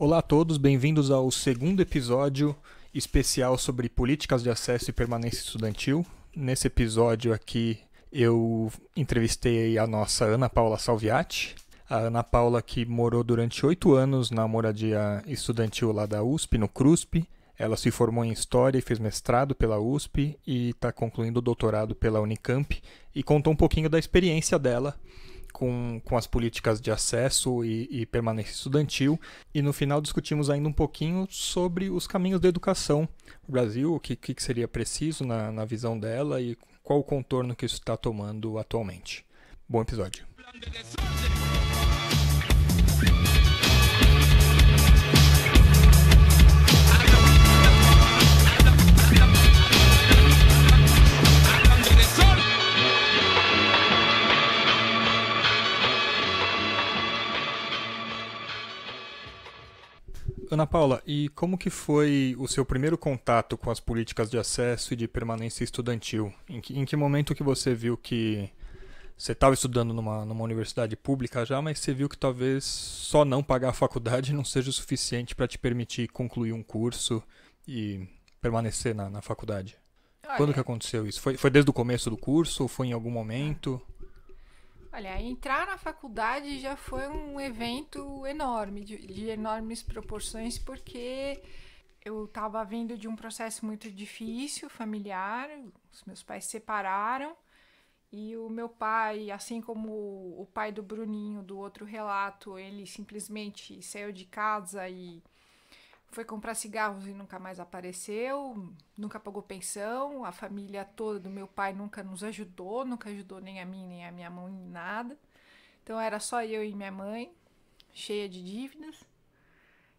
Olá a todos, bem-vindos ao segundo episódio especial sobre políticas de acesso e permanência estudantil. Nesse episódio aqui eu entrevistei a nossa Ana Paula Salviati. A Ana Paula que morou durante 8 anos na moradia estudantil lá da USP, no CRUSP. Ela se formou em História e fez mestrado pela USP e está concluindo o doutorado pela Unicamp e contou um pouquinho da experiência dela com as políticas de acesso e permanência estudantil. E no final discutimos ainda um pouquinho sobre os caminhos da educação no Brasil, o que seria preciso na visão dela e qual o contorno que isso está tomando atualmente. Bom episódio. Ana Paula, e como que foi o seu primeiro contato com as políticas de acesso e de permanência estudantil? Em que momento que você viu que você estava estudando numa universidade pública já, mas você viu que talvez só não pagar a faculdade não seja o suficiente para te permitir concluir um curso e permanecer na faculdade? Quando que aconteceu isso? Foi desde o começo do curso ou foi em algum momento? Olha, entrar na faculdade já foi um evento enorme, de enormes proporções, porque eu estava vindo de um processo muito difícil, familiar. Os meus pais se separaram e o meu pai, assim como o pai do Bruninho, do outro relato, ele simplesmente saiu de casa e foi comprar cigarros e nunca mais apareceu, nunca pagou pensão, a família toda do meu pai nunca nos ajudou, nunca ajudou nem a mim nem a minha mãe em nada. Então era só eu e minha mãe, cheia de dívidas.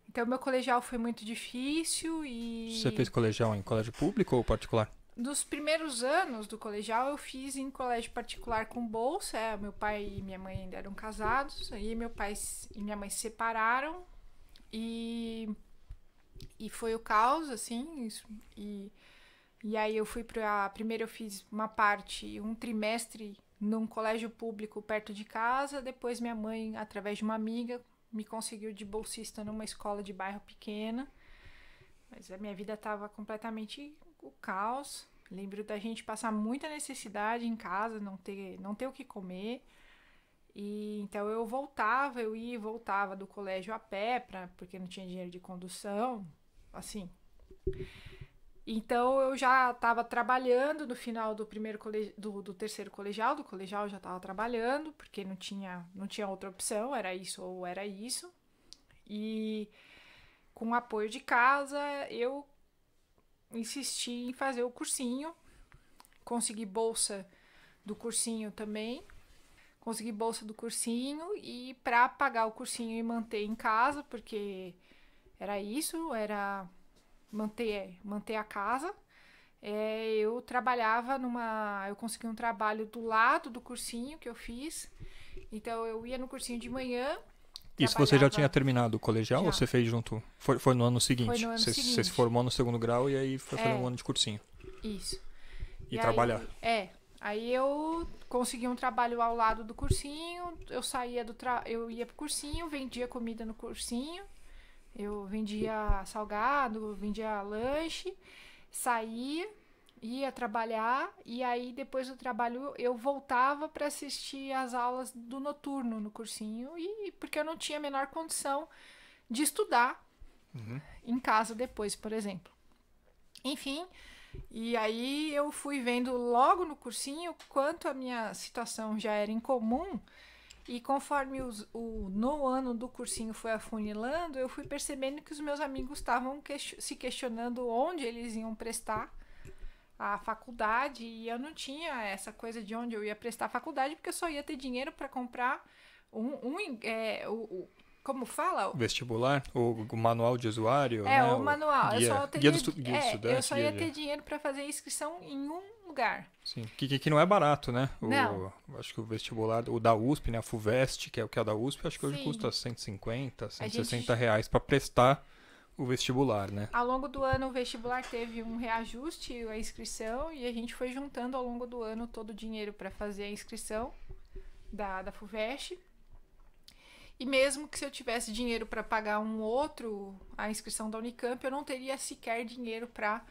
Então meu colegial foi muito difícil e... Você fez colegial em colégio público ou particular? Nos primeiros anos do colegial eu fiz em colégio particular com bolsa. Meu pai e minha mãe ainda eram casados, aí meu pai e minha mãe se separaram e foi o caos, assim, e aí eu fui primeiro eu fiz uma parte, um trimestre num colégio público perto de casa, depois minha mãe, através de uma amiga, me conseguiu de bolsista numa escola de bairro pequena, mas a minha vida estava completamente o caos. Lembro da gente passar muita necessidade em casa, não ter o que comer. E então eu ia e voltava do colégio a pé, porque não tinha dinheiro de condução, assim. Então eu já estava trabalhando no final do do terceiro colegial, do colegial eu já estava trabalhando, porque não tinha outra opção, era isso ou era isso. E com o apoio de casa eu insisti em fazer o cursinho, consegui bolsa do cursinho também. Consegui bolsa do cursinho e para pagar o cursinho e manter em casa, porque era isso, era manter a casa. Eu trabalhava eu consegui um trabalho do lado do cursinho que eu fiz. Então eu ia no cursinho de manhã. Isso você já tinha terminado o colegial Já. ou você fez junto? Foi no ano seguinte? Foi no ano seguinte. Você se formou no segundo grau e aí foi fazer um ano de cursinho. Isso. E trabalhar. Aí eu consegui um trabalho ao lado do cursinho, eu ia pro cursinho, vendia comida no cursinho, eu vendia salgado, vendia lanche, saía, ia trabalhar e aí depois do trabalho eu voltava para assistir as aulas do noturno no cursinho, porque eu não tinha a menor condição de estudar em casa depois, por exemplo. Enfim... E aí eu fui vendo logo no cursinho quanto a minha situação já era incomum e conforme no ano do cursinho foi afunilando, eu fui percebendo que os meus amigos estavam se questionando onde eles iam prestar a faculdade e eu não tinha essa coisa de onde eu ia prestar a faculdade porque eu só ia ter dinheiro para comprar como fala? Vestibular? O manual de usuário? O manual. Eu só ia ter guia. dinheiro para fazer a inscrição em um lugar. Sim, que não é barato, né? Não. Acho que o vestibular, o da USP, né? A FUVEST, que é o que é da USP, acho que hoje Sim. custa 150, 160 reais para prestar o vestibular, né? Ao longo do ano o vestibular teve um reajuste, a inscrição, e a gente foi juntando ao longo do ano todo o dinheiro para fazer a inscrição da FUVEST. E mesmo que se eu tivesse dinheiro para pagar a inscrição da Unicamp, eu não teria sequer dinheiro para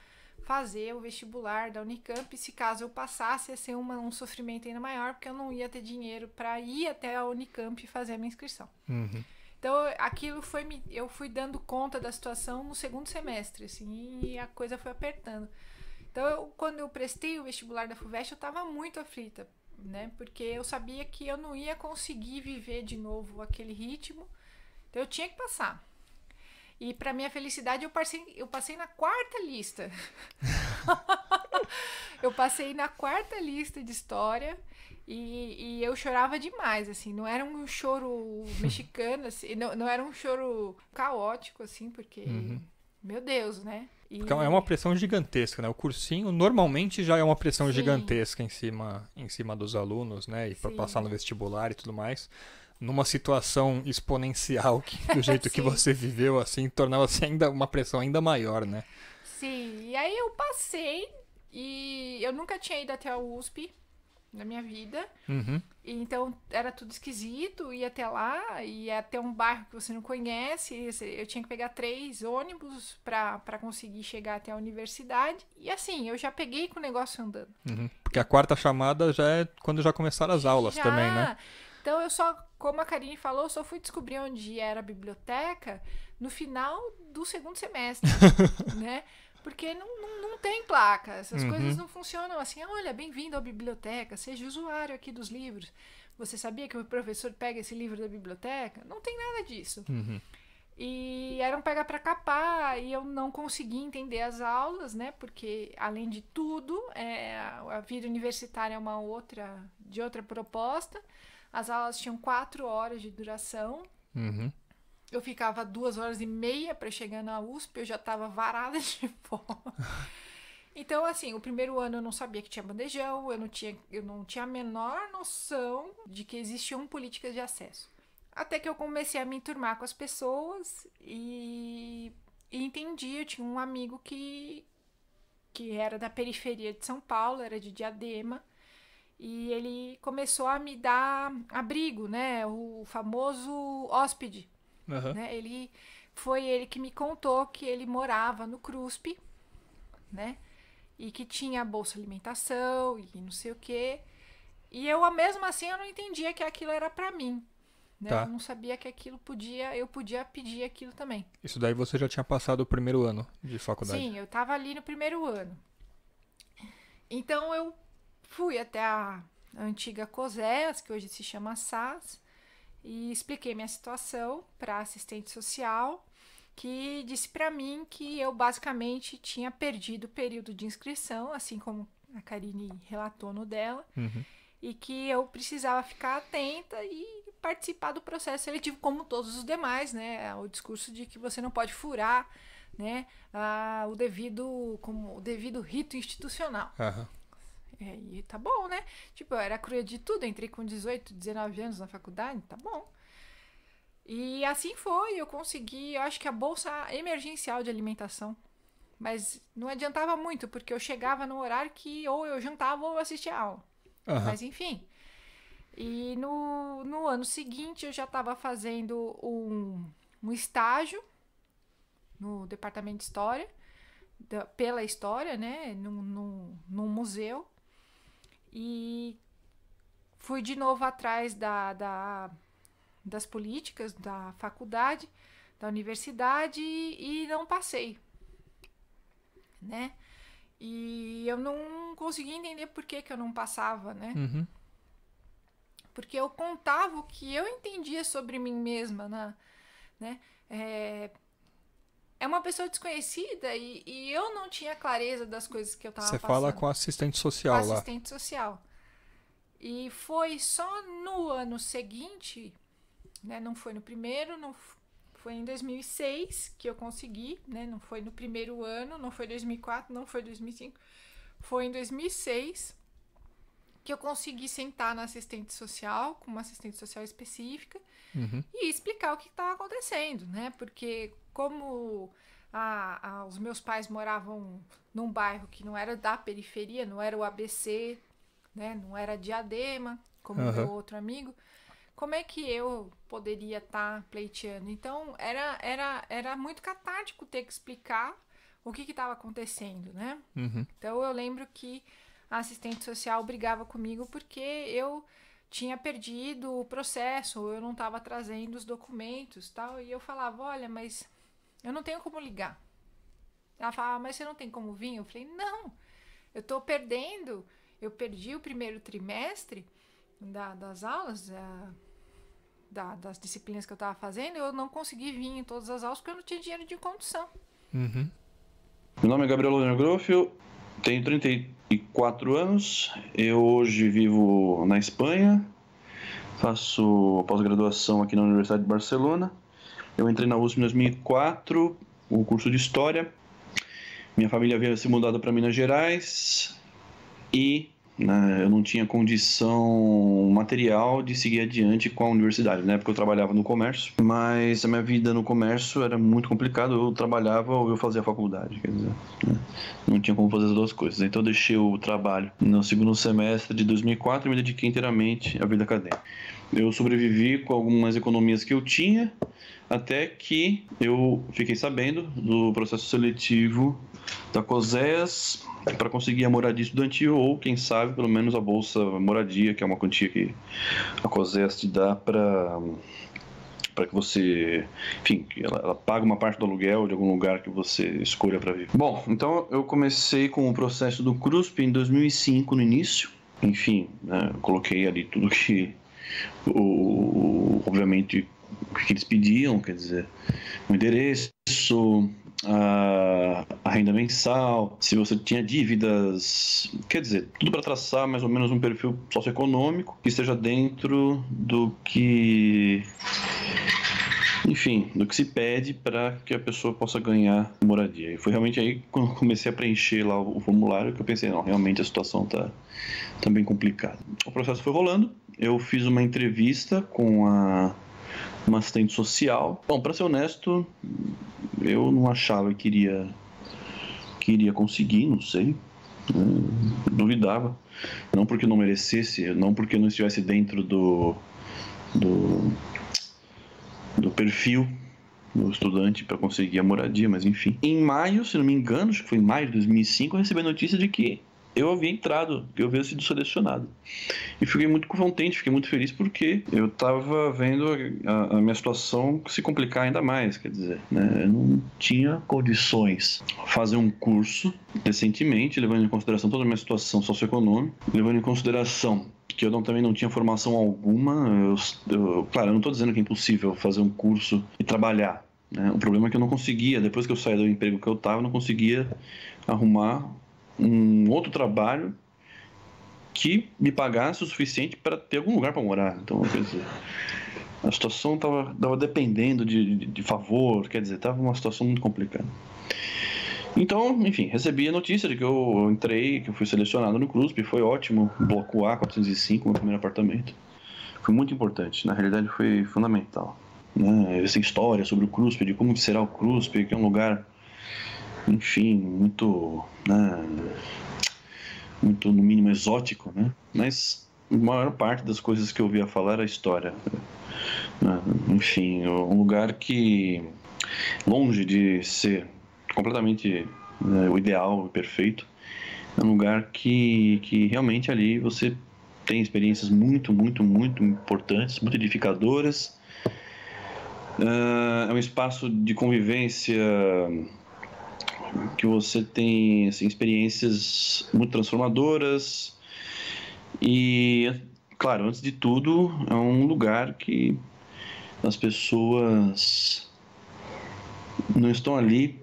fazer o vestibular da Unicamp. Se caso eu passasse, ia ser um sofrimento ainda maior, porque eu não ia ter dinheiro para ir até a Unicamp e fazer a minha inscrição. Uhum. Então, eu fui dando conta da situação no segundo semestre, assim, e a coisa foi apertando. Então, quando eu prestei o vestibular da FUVEST, eu estava muito aflita, né? Porque eu sabia que eu não ia conseguir viver de novo aquele ritmo. Então, eu tinha que passar. E, para minha felicidade, eu passei na quarta lista. Eu passei na quarta lista de história. E eu chorava demais, assim, não era um choro mexicano, assim, não era um choro caótico, assim, porque, meu Deus, né? Porque é uma pressão gigantesca, né? O cursinho normalmente já é uma pressão Sim. gigantesca em cima dos alunos, né? E para passar no vestibular e tudo mais. Numa situação exponencial, do jeito que você viveu, assim, tornava-se ainda uma pressão ainda maior, né? Sim, e aí eu passei e eu nunca tinha ido até a USP na minha vida. Então era tudo esquisito, ia até lá, ia até um bairro que você não conhece, eu tinha que pegar 3 ônibus pra conseguir chegar até a universidade. E assim, eu já peguei com o negócio andando. Porque a quarta chamada já é quando já começaram as aulas também, né? Então como a Karine falou, eu só fui descobrir onde era a biblioteca no final do segundo semestre, né? Porque não tem placa, essas coisas não funcionam assim. Olha, bem-vindo à biblioteca, seja usuário aqui dos livros. Você sabia que o professor pega esse livro da biblioteca? Não tem nada disso. E era um pega pra capar, e eu não conseguia entender as aulas, né? Porque, além de tudo, a vida universitária é de outra proposta. As aulas tinham 4 horas de duração. Eu ficava 2h30 para chegar na USP, eu já estava varada de fome. Então, assim, o primeiro ano eu não sabia que tinha bandejão, eu não tinha a menor noção de que existiam políticas de acesso. Até que eu comecei a me enturmar com as pessoas e entendi, eu tinha um amigo que era da periferia de São Paulo, era de Diadema, e ele começou a me dar abrigo, né? O famoso hóspede. Né? Foi ele que me contou que ele morava no CRUSP, né? E que tinha bolsa alimentação e não sei o quê. E mesmo assim, eu não entendia que aquilo era pra mim. Né? Eu não sabia que eu podia pedir aquilo também. Isso daí você já tinha passado o primeiro ano de faculdade? Sim, eu tava ali no primeiro ano. Então eu fui até a antiga COSEAS, que hoje se chama SAS, e expliquei minha situação para a assistente social, que disse para mim que eu basicamente tinha perdido o período de inscrição, assim como a Karine relatou no dela, e que eu precisava ficar atenta e participar do processo seletivo como todos os demais, né? O discurso de que você não pode furar, né, o devido rito institucional. E tá bom, né? Tipo, eu era crua de tudo, entrei com 18, 19 anos na faculdade, tá bom. E assim foi, eu consegui, eu acho que a bolsa emergencial de alimentação. Mas não adiantava muito, porque eu chegava no horário que ou eu jantava ou eu assistia a aula. Mas enfim. E no ano seguinte eu já estava fazendo um estágio no departamento de história, pela história, né? Num museu. E fui de novo atrás das políticas da faculdade, da universidade, e não passei, né? E eu não conseguia entender por que eu não passava, né? Porque eu contava o que eu entendia sobre mim mesma, né? É uma pessoa desconhecida e eu não tinha clareza das coisas que eu estava passando. Você fala com a assistente social lá. Assistente social. E foi só no ano seguinte, né? Não foi no primeiro, foi em 2006 que eu consegui, né? Não foi no primeiro ano, não foi 2004, não foi 2005. Foi em 2006 que eu consegui sentar na assistente social, com uma assistente social específica, e explicar o que estava acontecendo, né? Porque como os meus pais moravam num bairro que não era da periferia, não era o ABC, né? Não era Diadema, como o meu outro amigo, como é que eu poderia estar pleiteando? Então, era muito catártico ter que explicar o que estava acontecendo, né? Uhum. Então, eu lembro que a assistente social brigava comigo porque eu tinha perdido o processo, eu não estava trazendo os documentos, tal, e eu falava, olha, mas eu não tenho como ligar. Ela falava, mas você não tem como vir? Eu falei, não, eu tô perdendo, eu perdi o primeiro trimestre das aulas, das disciplinas que eu estava fazendo, eu não consegui vir em todas as aulas porque eu não tinha dinheiro de condução. Uhum. Meu nome é Gabriel Lodeno Groffio, tenho 34 anos, eu hoje vivo na Espanha, faço pós-graduação aqui na Universidade de Barcelona. Eu entrei na USP em 2004, o curso de História. Minha família havia se mudado para Minas Gerais e eu não tinha condição material de seguir adiante com a universidade. Na época eu trabalhava no comércio, mas a minha vida no comércio era muito complicado. Eu trabalhava ou eu fazia faculdade, quer dizer, não tinha como fazer as duas coisas. Então eu deixei o trabalho no segundo semestre de 2004 e me dediquei inteiramente à vida acadêmica. Eu sobrevivi com algumas economias que eu tinha, até que eu fiquei sabendo do processo seletivo da COSEAS para conseguir a moradia estudantil ou, quem sabe, pelo menos a bolsa moradia, que é uma quantia que a COSEAS te dá para que você, enfim, ela paga uma parte do aluguel de algum lugar que você escolha para viver. Bom, então eu comecei com o processo do CRUSP em 2005 no início. Enfim, eu coloquei ali tudo que obviamente o que eles pediam, quer dizer, o endereço, a renda mensal, se você tinha dívidas, quer dizer, tudo para traçar mais ou menos um perfil socioeconômico que esteja dentro do que, enfim, do que se pede para que a pessoa possa ganhar moradia. E foi realmente aí quando eu comecei a preencher lá o formulário que eu pensei, não, realmente a situação tá bem complicada. O processo foi rolando, eu fiz uma entrevista com uma assistente social. Bom, para ser honesto, eu não achava que iria conseguir, não sei, duvidava. Não porque não merecesse, não porque não estivesse dentro do perfil do estudante para conseguir a moradia, mas enfim. Em maio, se não me engano, acho que foi em maio de 2005, eu recebi a notícia de que eu havia entrado, que eu havia sido selecionado. E fiquei muito contente, fiquei muito feliz porque eu estava vendo a minha situação se complicar ainda mais, quer dizer, eu não tinha condições de fazer um curso decentemente, levando em consideração toda a minha situação socioeconômica, levando em consideração que eu também não tinha formação alguma. Claro, eu não estou dizendo que é impossível fazer um curso e trabalhar, né? O problema é que eu não conseguia, depois que eu saí do emprego que eu estava, eu não conseguia arrumar um outro trabalho que me pagasse o suficiente para ter algum lugar para morar. Então, quer dizer, a situação estava dependendo de favor, quer dizer, estava uma situação muito complicada. Então, enfim, recebi a notícia de que eu entrei, que eu fui selecionado no CRUSP, foi ótimo, bloco A, 405, meu primeiro apartamento. Foi muito importante, na realidade foi fundamental, né? Essa história sobre o CRUSP, de como será o CRUSP, que é um lugar, enfim, muito, né, muito no mínimo exótico, né? Mas a maior parte das coisas que eu ouvia falar era a história, né? Enfim, um lugar que, longe de ser completamente, o ideal, o perfeito, é um lugar que realmente ali você tem experiências muito, muito, muito importantes, muito edificadoras. É um espaço de convivência que você tem, assim, experiências muito transformadoras e, claro, antes de tudo, é um lugar que as pessoas não estão ali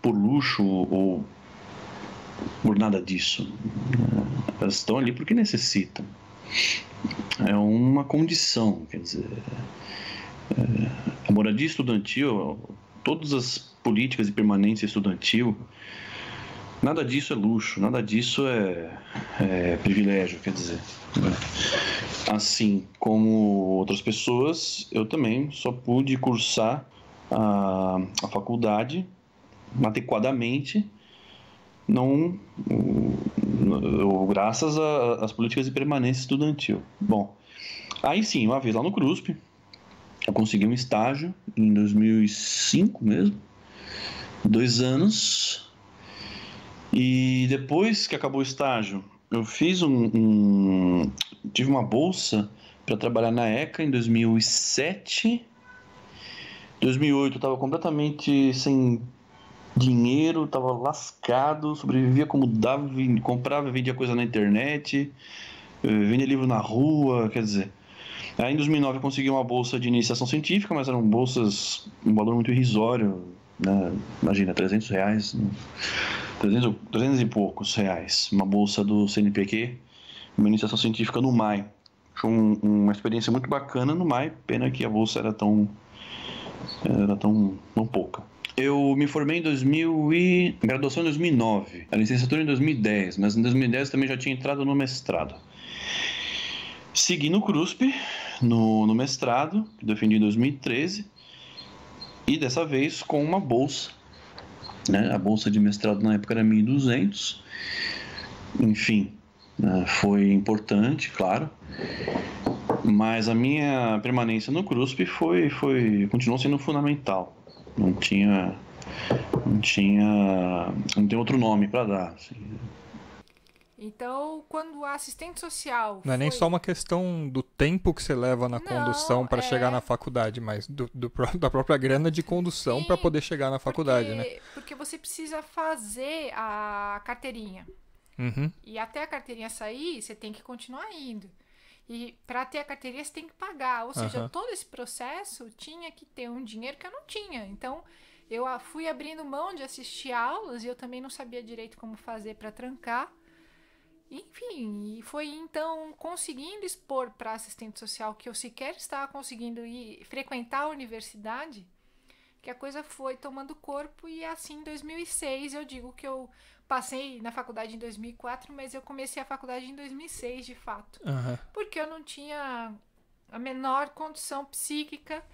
por luxo ou por nada disso. Elas estão ali porque necessitam. É uma condição, quer dizer, a moradia estudantil, todas as políticas de permanência estudantil, nada disso é luxo, nada disso é privilégio, quer dizer. Assim como outras pessoas, eu também só pude cursar a faculdade adequadamente, graças às políticas de permanência estudantil. Bom, Aí sim, uma vez lá no CRUSP, eu consegui um estágio em 2005 mesmo, 2 anos. E depois que acabou o estágio, eu fiz tive uma bolsa para trabalhar na ECA em 2007. 2008 eu estava completamente sem dinheiro, estava lascado, sobrevivia como dava, comprava e vendia coisa na internet, vendia livro na rua, quer dizer. Aí em 2009 eu consegui uma bolsa de iniciação científica, mas eram bolsas, um valor muito irrisório, né? Imagina, R$300, 300 e poucos reais, uma bolsa do CNPq, uma iniciação científica no MAI. Foi uma experiência muito bacana no MAI, pena que a bolsa era tão pouca. Eu me formei em graduação em 2009, a licenciatura em 2010, mas em 2010 também já tinha entrado no mestrado. Segui no CRUSP, no mestrado, que defendi em 2013, e dessa vez com uma bolsa, né? A bolsa de mestrado na época era 1.200, enfim, foi importante, claro, mas a minha permanência no CRUSP continuou sendo fundamental. Não tem outro nome para dar. Assim. Então, quando a assistente social Não é nem só uma questão do tempo que você leva na condução para chegar na faculdade, mas da própria grana de condução para poder chegar na faculdade, né? Porque você precisa fazer a carteirinha. Uhum. E até a carteirinha sair, você tem que continuar indo. E para ter a carteirinha, você tem que pagar. Ou seja, todo esse processo tinha que ter um dinheiro que eu não tinha. Então, eu fui abrindo mão de assistir aulas e eu também não sabia direito como fazer para trancar. Enfim, e foi então conseguindo expor para assistente social que eu sequer estava conseguindo frequentar a universidade, que a coisa foi tomando corpo. E assim, em 2006, eu digo que eu passei na faculdade em 2004, mas eu comecei a faculdade em 2006, de fato. Porque eu não tinha a menor condição psíquica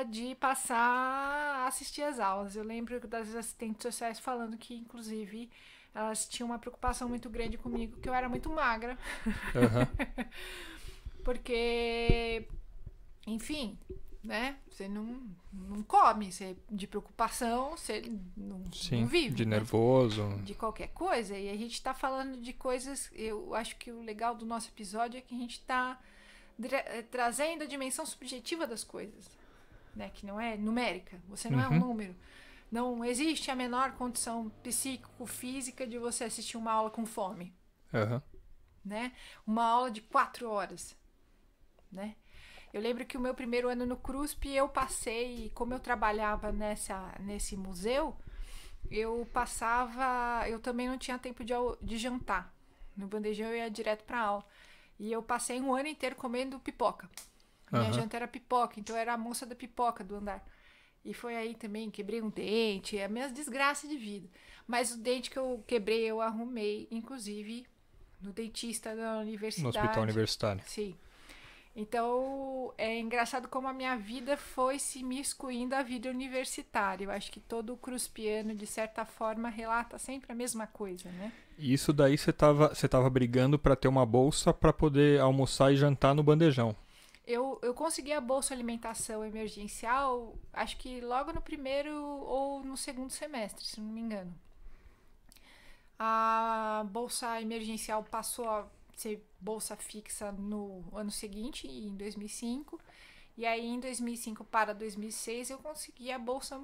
de passar a assistir às aulas. Eu lembro das assistentes sociais falando que, inclusive, elas tinham uma preocupação muito grande comigo, que eu era muito magra. Porque, enfim, né? Você não come, você, de preocupação, você não vive. De né? nervoso. De qualquer coisa. E a gente tá falando de coisas. Eu acho que o legal do nosso episódio é que a gente tá trazendo a dimensão subjetiva das coisas, né? Que não é numérica. Você não é um número. Não existe a menor condição psíquico-física de você assistir uma aula com fome. Né? Uma aula de 4 horas. Né? Eu lembro que o meu primeiro ano no CRUSP, eu passei, como eu trabalhava nesse museu, eu também não tinha tempo de jantar. No bandejão eu ia direto para aula. E eu passei um ano inteiro comendo pipoca. Minha janta era pipoca, então eu era a moça da pipoca do andar. E foi aí também, quebrei um dente, a minha desgraça de vida. Mas o dente que eu quebrei, eu arrumei, inclusive, no dentista da universidade. No hospital universitário. Sim. Então, é engraçado como a minha vida foi se miscuindo à vida universitária. Eu acho que todo cruspiano, de certa forma, relata sempre a mesma coisa, né? E isso daí você tava brigando para ter uma bolsa para poder almoçar e jantar no bandejão. Eu consegui a bolsa alimentação emergencial, acho que logo no primeiro ou no segundo semestre, se não me engano. A bolsa emergencial passou a ser bolsa fixa no ano seguinte, em 2005. E aí, em 2005 para 2006, eu consegui a bolsa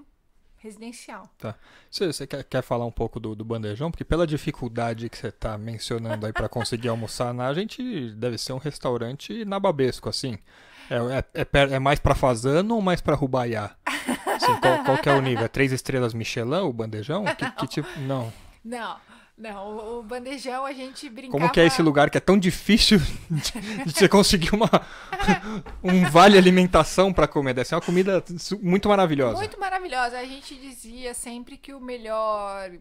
residencial. Tá. Você quer falar um pouco do bandejão? Porque pela dificuldade que você está mencionando aí para conseguir almoçar, a gente deve ser um restaurante nababesco, assim. É mais para fazano ou mais para rubaiá? Assim, qual que é o nível? É 3 estrelas Michelin, o bandejão? Que tipo? Não. Não, o bandejão a gente brincava... Como que é esse lugar que é tão difícil de você conseguir um vale alimentação para comer? Deve ser uma comida muito maravilhosa. Muito maravilhosa. A gente dizia sempre que o melhor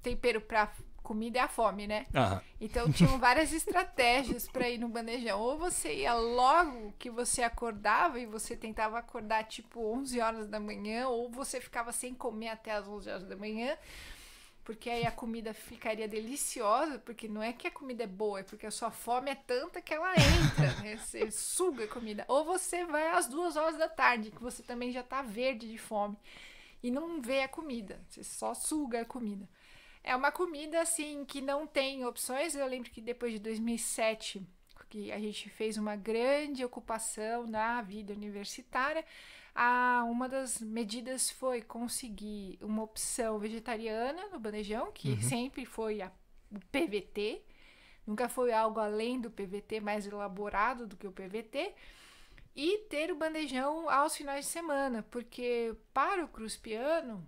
tempero para comida é a fome, né? Então tinham várias estratégias para ir no bandejão. Ou você ia logo que você acordava e você tentava acordar tipo 11 horas da manhã, ou você ficava sem comer até as 11 horas da manhã. porque aí a comida ficaria deliciosa, porque não é que a comida é boa, é porque a sua fome é tanta que ela entra, né? Você suga a comida. Ou você vai às 2 horas da tarde, que você também já tá verde de fome, e não vê a comida, você só suga a comida. É uma comida, assim, que não tem opções. Eu lembro que depois de 2007, que a gente fez uma grande ocupação na vida universitária, uma das medidas foi conseguir uma opção vegetariana no bandejão, que sempre foi o PVT, nunca foi algo além do PVT, mais elaborado do que o PVT, e ter o bandejão aos finais de semana, porque para o cruspiano,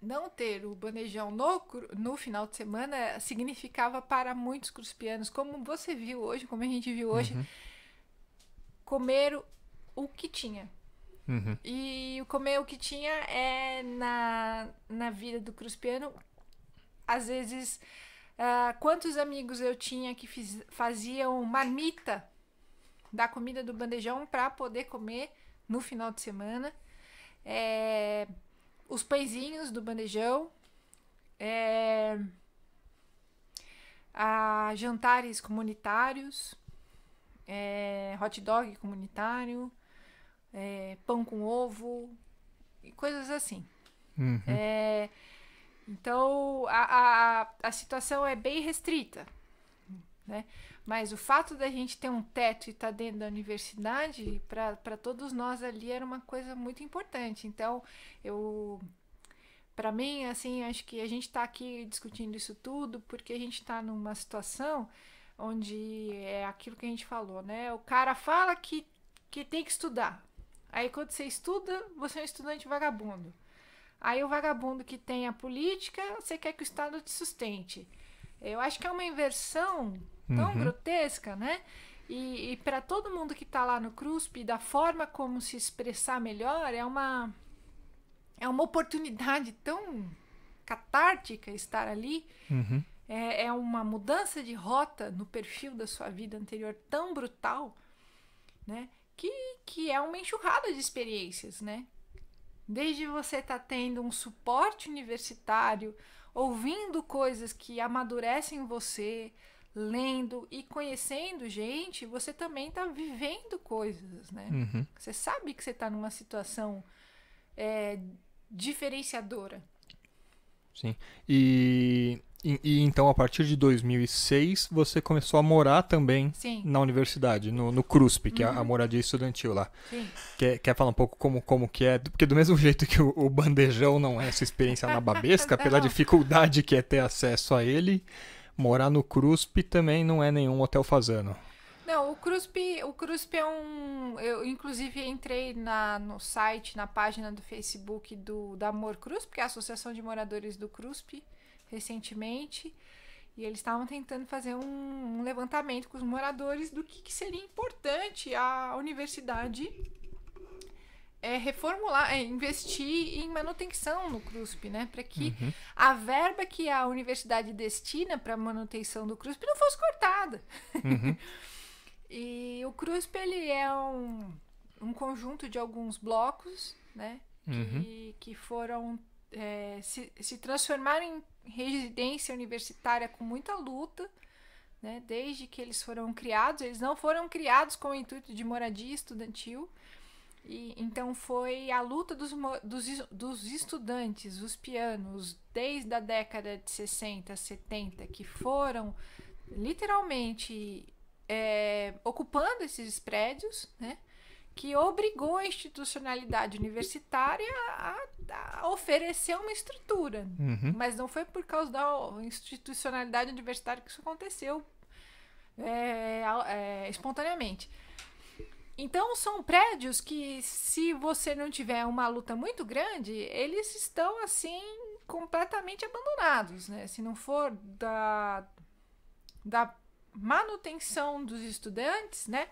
não ter o bandejão no final de semana significava para muitos cruspianos, como você viu hoje, como a gente viu hoje, comer o que tinha. E comer o que tinha é na vida do cruspiano. Às vezes, quantos amigos eu tinha que faziam marmita da comida do bandejão para poder comer no final de semana. Os pãezinhos do bandejão, jantares comunitários, hot dog comunitário, pão com ovo, e coisas assim. Então, a situação é bem restrita, né? Mas o fato da gente ter um teto e estar dentro da universidade, para todos nós ali, era uma coisa muito importante. Então, para mim, assim, acho que a gente está aqui discutindo isso tudo porque a gente está numa situação onde é aquilo que a gente falou, né? O cara fala que tem que estudar. Aí, quando você estuda, você é um estudante vagabundo. Aí, o vagabundo que tem a política, você quer que o Estado te sustente. Eu acho que é uma inversão tão grotesca, né? E para todo mundo que está lá no CRUSP, da forma como se expressar melhor, é uma oportunidade tão catártica estar ali. É uma mudança de rota no perfil da sua vida anterior tão brutal, né? Que é uma enxurrada de experiências, né? Desde você estar tendo um suporte universitário, ouvindo coisas que amadurecem você, lendo e conhecendo gente, você também está vivendo coisas, né? Você sabe que você está numa situação diferenciadora. Sim. E então, a partir de 2006, você começou a morar também na universidade, no CRUSP, que é a moradia estudantil lá. Sim. Quer falar um pouco como que é? Porque do mesmo jeito que o bandejão não é essa experiência nababesca, pela dificuldade que é ter acesso a ele, morar no CRUSP também não é nenhum hotel fazano. Não, o CRUSP é eu, inclusive, entrei no site, na página do Facebook da Amor CRUSP, que é a Associação de Moradores do CRUSP, recentemente, e eles estavam tentando fazer um levantamento com os moradores do que seria importante a universidade reformular, investir em manutenção no CRUSP, né? Para que a verba que a universidade destina para a manutenção do CRUSP não fosse cortada. E o CRUSP, ele é um conjunto de alguns blocos, né? Que foram se transformaram em residência universitária com muita luta, né? Desde que eles foram criados. Eles não foram criados com o intuito de moradia estudantil. E então foi a luta dos estudantes, os pianos, desde a década de 60, 70, que foram literalmente ocupando esses prédios, né? Que obrigou a institucionalidade universitária a oferecer uma estrutura. Mas não foi por causa da institucionalidade universitária que isso aconteceu espontaneamente. Então, são prédios que, se você não tiver uma luta muito grande, eles estão, assim, completamente abandonados, né? Se não for da manutenção dos estudantes, né?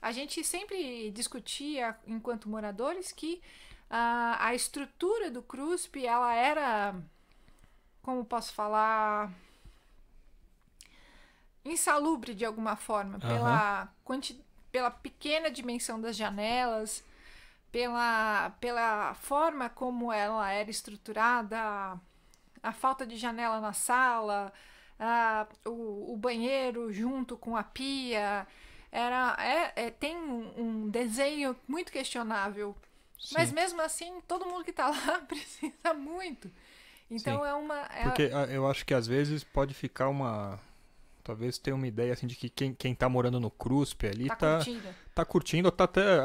A gente sempre discutia, enquanto moradores, que a estrutura do CRUSP, ela era, como posso falar, insalubre de alguma forma, pela pequena dimensão das janelas, pela forma como ela era estruturada, a falta de janela na sala, o banheiro junto com a pia. Tem um desenho muito questionável. Sim. Mas mesmo assim, todo mundo que está lá precisa muito. Então Porque eu acho que às vezes pode ficar talvez tenha uma ideia assim de que quem tá morando no CRUSP ali tá curtindo, ou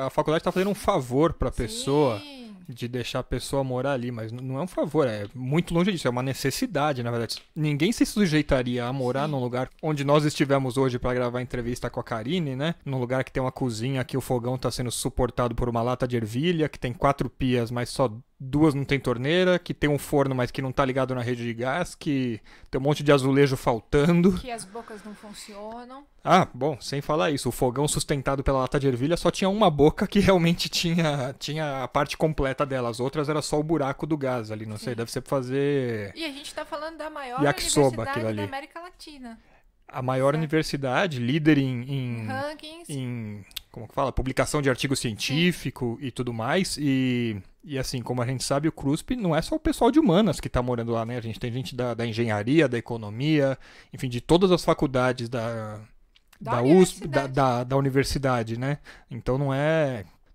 a faculdade tá fazendo um favor pra pessoa. Sim. De deixar a pessoa morar ali, mas não é um favor, é muito longe disso, é uma necessidade, na verdade. Ninguém se sujeitaria a morar num lugar onde nós estivemos hoje para gravar a entrevista com a Karine, né? Num lugar que tem uma cozinha, que o fogão tá sendo suportado por uma lata de ervilha, que tem 4 pias, mas só 2 não tem torneira, que tem um forno, mas que não tá ligado na rede de gás, que tem um monte de azulejo faltando. Que as bocas não funcionam. Ah, bom, sem falar isso, o fogão sustentado pela lata de ervilha só tinha uma boca que realmente tinha a parte completa dela. As outras era só o buraco do gás ali, não sei, deve ser pra fazer... E a gente tá falando da maior yakisoba, universidade da América Latina. A maior universidade, líder em rankings. Como que fala? Publicação de artigo científico e tudo mais. E assim, como a gente sabe, o CRUSP não é só o pessoal de humanas que está morando lá, né? A gente tem gente da engenharia, da economia, enfim, de todas as faculdades da USP, da universidade, né? Então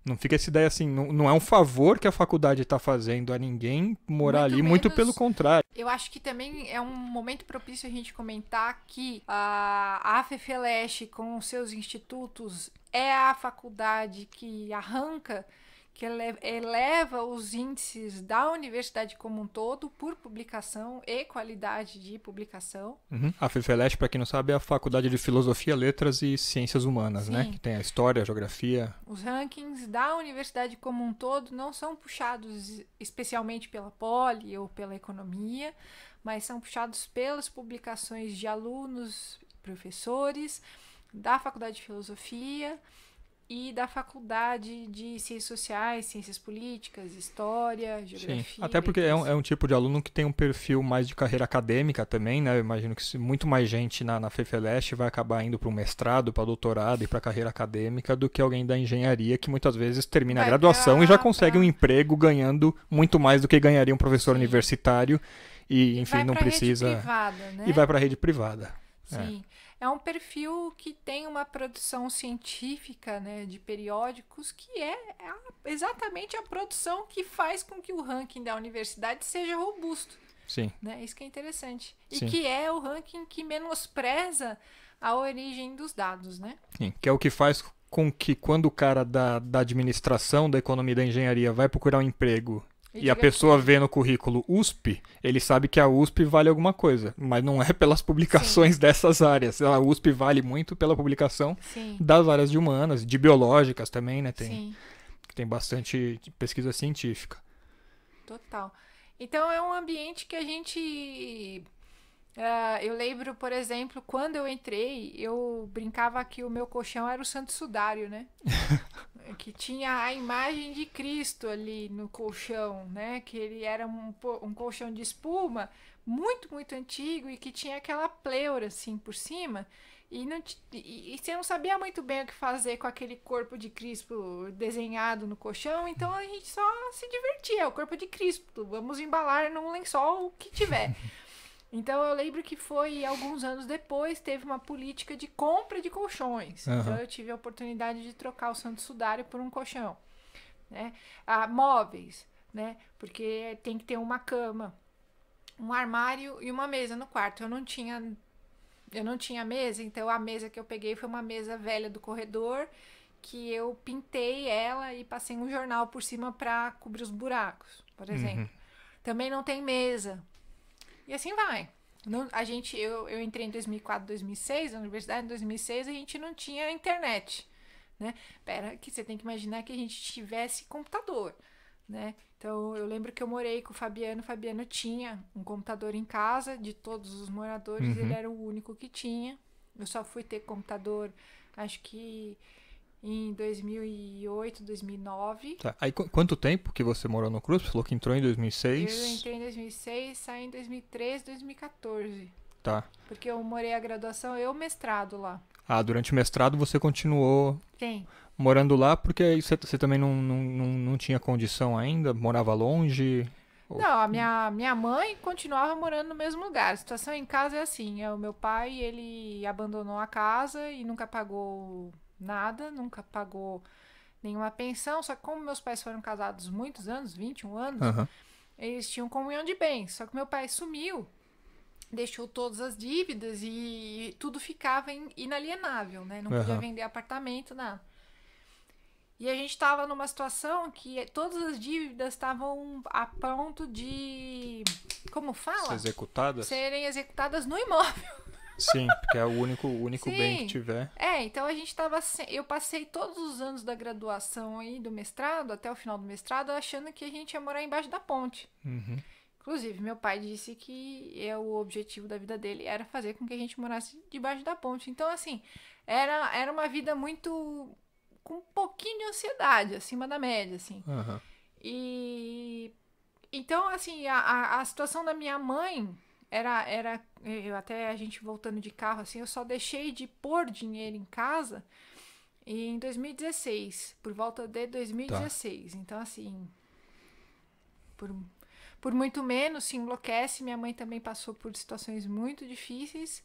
não fica essa ideia assim, não é um favor que a faculdade está fazendo a ninguém morar ali, muito pelo contrário. Eu acho que também é um momento propício a gente comentar que a FFLeste, com os seus institutos, é a faculdade que arranca, que eleva os índices da universidade como um todo por publicação e qualidade de publicação. A FFLeste, para quem não sabe, é a Faculdade de Filosofia, Letras e Ciências Humanas, né? Que tem a história, a geografia. Os rankings da universidade como um todo não são puxados especialmente pela Poli ou pela economia, mas são puxados pelas publicações de alunos, professores da Faculdade de Filosofia e da Faculdade de Ciências Sociais, Ciências Políticas, História, Geografia. Sim, até porque é um tipo de aluno que tem um perfil mais de carreira acadêmica também, né? Eu imagino que muito mais gente na FFLeste vai acabar indo para um mestrado, para doutorado e para carreira acadêmica do que alguém da engenharia que muitas vezes termina a graduação e já consegue um emprego ganhando muito mais do que ganharia um professor universitário e enfim, não precisa... Rede privada, né? E vai para a rede privada. Sim. É um perfil que tem uma produção científica, né, de periódicos, que é exatamente a produção que faz com que o ranking da universidade seja robusto. Sim. Né? Isso que é interessante. Sim. E que é o ranking que menospreza a origem dos dados, né? Sim, que é o que faz com que quando o cara da administração, da economia e da engenharia vai procurar um emprego e a pessoa vê no currículo USP, ele sabe que a USP vale alguma coisa, mas não é pelas publicações dessas áreas. A USP vale muito pela publicação das áreas de humanas, de biológicas também, né? Tem bastante pesquisa científica. Total. Então é um ambiente que a gente... eu lembro, por exemplo, quando eu entrei, eu brincava que o meu colchão era o Santo Sudário, né? Que tinha a imagem de Cristo ali no colchão, né? Que ele era um colchão de espuma muito, muito antigo e que tinha aquela pleura assim por cima e você não sabia muito bem o que fazer com aquele corpo de Cristo desenhado no colchão, então a gente só se divertia, o corpo de Cristo, vamos embalar num lençol o que tiver. Então eu lembro que foi alguns anos depois, teve uma política de compra de colchões. Então eu tive a oportunidade de trocar o Santo Sudário por um colchão, né? Móveis, né? Porque tem que ter uma cama, um armário e uma mesa no quarto. Eu não tinha mesa, então a mesa que eu peguei foi uma mesa velha do corredor, que eu pintei ela e passei um jornal por cima para cobrir os buracos, por exemplo. Também não tem mesa. E assim vai. Eu entrei em 2004, 2006, na universidade em 2006, a gente não tinha internet, né? Que você tem que imaginar que a gente tivesse computador, né? Então, eu lembro que eu morei com o Fabiano tinha um computador em casa, de todos os moradores, ele era o único que tinha. Eu só fui ter computador, acho que em 2008, 2009. Tá. Aí quanto tempo que você morou no CRUSP? Você falou que entrou em 2006? Eu entrei em 2006, saí em 2013, 2014. Tá. Porque eu morei a graduação e o mestrado lá. Durante o mestrado você continuou morando lá porque você também não tinha condição ainda? Morava longe? Não, a minha mãe continuava morando no mesmo lugar. A situação em casa é assim, o meu pai, ele abandonou a casa e nunca pagou nada, nunca pagou nenhuma pensão, só que como meus pais foram casados muitos anos, 21 anos, Aham. eles tinham comunhão de bens, só que meu pai sumiu, deixou todas as dívidas e tudo ficava inalienável, né? Não podia Aham. vender apartamento, nada. E a gente estava numa situação que todas as dívidas estavam a ponto de, como Ser fala? executadas? Serem executadas no imóvel. Sim, porque é o único bem que Sim. tiver. Então a gente tava. Eu passei todos os anos da graduação aí, do mestrado, até o final do mestrado, achando que a gente ia morar embaixo da ponte. Uhum. Inclusive, meu pai disse que o objetivo da vida dele era fazer com que a gente morasse debaixo da ponte. Então, assim, era uma vida muito. Com um pouquinho de ansiedade, acima da média, assim. Aham. E. Então, assim, a situação da minha mãe era eu até a gente voltando de carro, assim, eu só deixei de pôr dinheiro em casa em 2016, por volta de 2016. Então, assim, por muito menos se enlouquece. Minha mãe também passou por situações muito difíceis,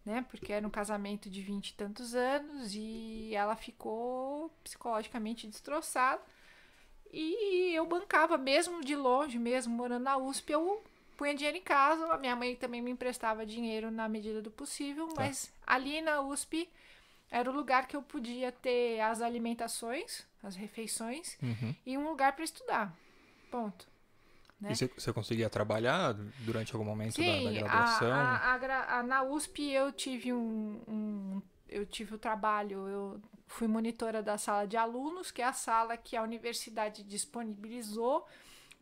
né? Porque era um casamento de 20 e tantos anos e ela ficou psicologicamente destroçada. E eu bancava, mesmo de longe, mesmo morando na USP, eu punha dinheiro em casa. A minha mãe também me emprestava dinheiro na medida do possível, mas ali na USP era o lugar que eu podia ter as alimentações, as refeições, Uhum. e um lugar para estudar. Ponto. Né? E você conseguia trabalhar durante algum momento da Sim, graduação? na USP eu tive eu tive o trabalho, eu fui monitora da sala de alunos, que é a sala que a universidade disponibilizou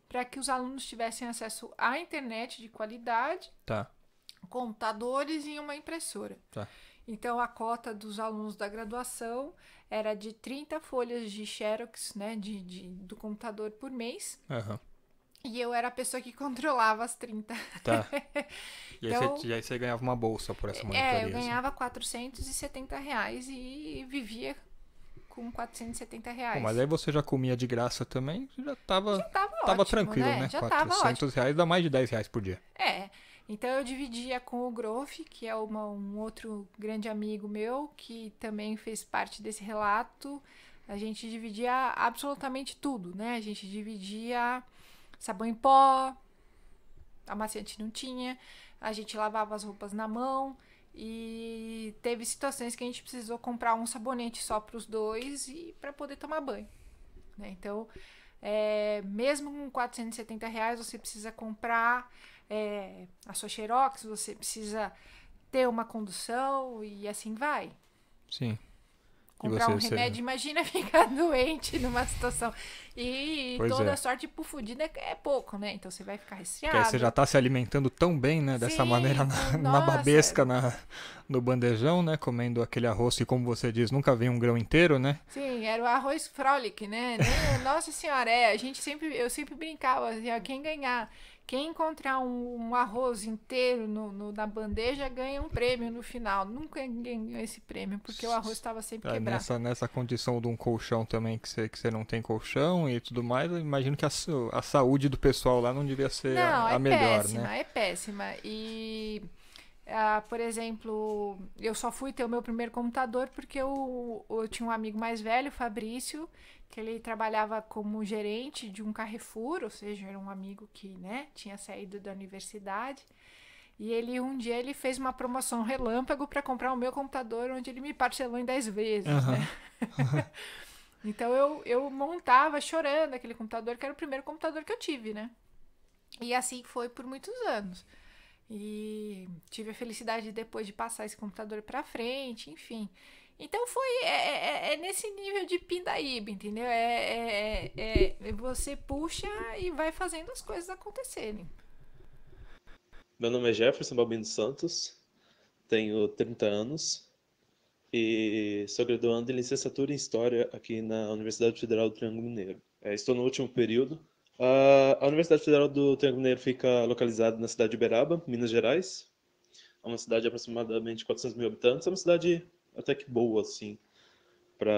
para que os alunos tivessem acesso à internet de qualidade, Tá, computadores e uma impressora. tá. Então, a cota dos alunos da graduação era de 30 folhas de xerox, né, do computador por mês. Aham. E eu era a pessoa que controlava as 30. Tá. E aí, Então, e aí você ganhava uma bolsa por essa monitoria? eu assim. ganhava R$ 470 e vivia com R$ 470. Pô, mas aí você já comia de graça também, já tava Tava tava ótimo, tranquilo, né? Já tava ótimo. R$ 400 dá mais de R$ 10 por dia. Então eu dividia com o Groff, que é um outro grande amigo meu, que também fez parte desse relato. A gente dividia absolutamente tudo, né? A gente dividia sabão em pó, amaciante não tinha, a gente lavava as roupas na mão e teve situações que a gente precisou comprar um sabonete só para os dois e para poder tomar banho, né? Então, mesmo com R$ 470 você precisa comprar a sua xerox, você precisa ter uma condução e assim vai. Sim. Comprar um remédio, imagina ficar doente numa situação. E Pois toda sorte por fudida é pouco, né? Então você vai ficar resfriado. Porque aí você já tá se alimentando tão bem, né? Dessa Sim, maneira na nossa. babesca, no bandejão, né? Comendo aquele arroz e, como você diz, nunca vem um grão inteiro, né? Sim, era o arroz frolic, né? Nossa senhora, eu sempre brincava, assim, ó, quem encontrar um arroz inteiro na bandeja ganha um prêmio no final. Nunca ganhou esse prêmio, porque o arroz estava sempre quebrado. Nessa condição de um colchão também, que você não tem colchão e tudo mais, eu imagino que a saúde do pessoal lá não devia ser a melhor, péssima, né? É péssima. E, por exemplo, eu só fui ter o meu primeiro computador porque eu tinha um amigo mais velho, Fabrício, que ele trabalhava como gerente de um Carrefour, ou seja, era um amigo que, né, tinha saído da universidade. E um dia ele fez uma promoção relâmpago para comprar o meu computador, onde ele me parcelou em 10 vezes, né? Então eu montava chorando aquele computador, que era o primeiro computador que eu tive, né? E assim foi por muitos anos. E tive a felicidade depois de passar esse computador para frente, enfim. Então é nesse nível de pindaíba, entendeu? Você puxa e vai fazendo as coisas acontecerem. Meu nome é Jefferson Balbino Santos, tenho 30 anos e sou graduando em licenciatura em História aqui na Universidade Federal do Triângulo Mineiro. Estou no último período. A Universidade Federal do Triângulo Mineiro fica localizada na cidade de Uberaba, Minas Gerais. É uma cidade de aproximadamente 400 mil habitantes. É uma cidade até que boa, assim, para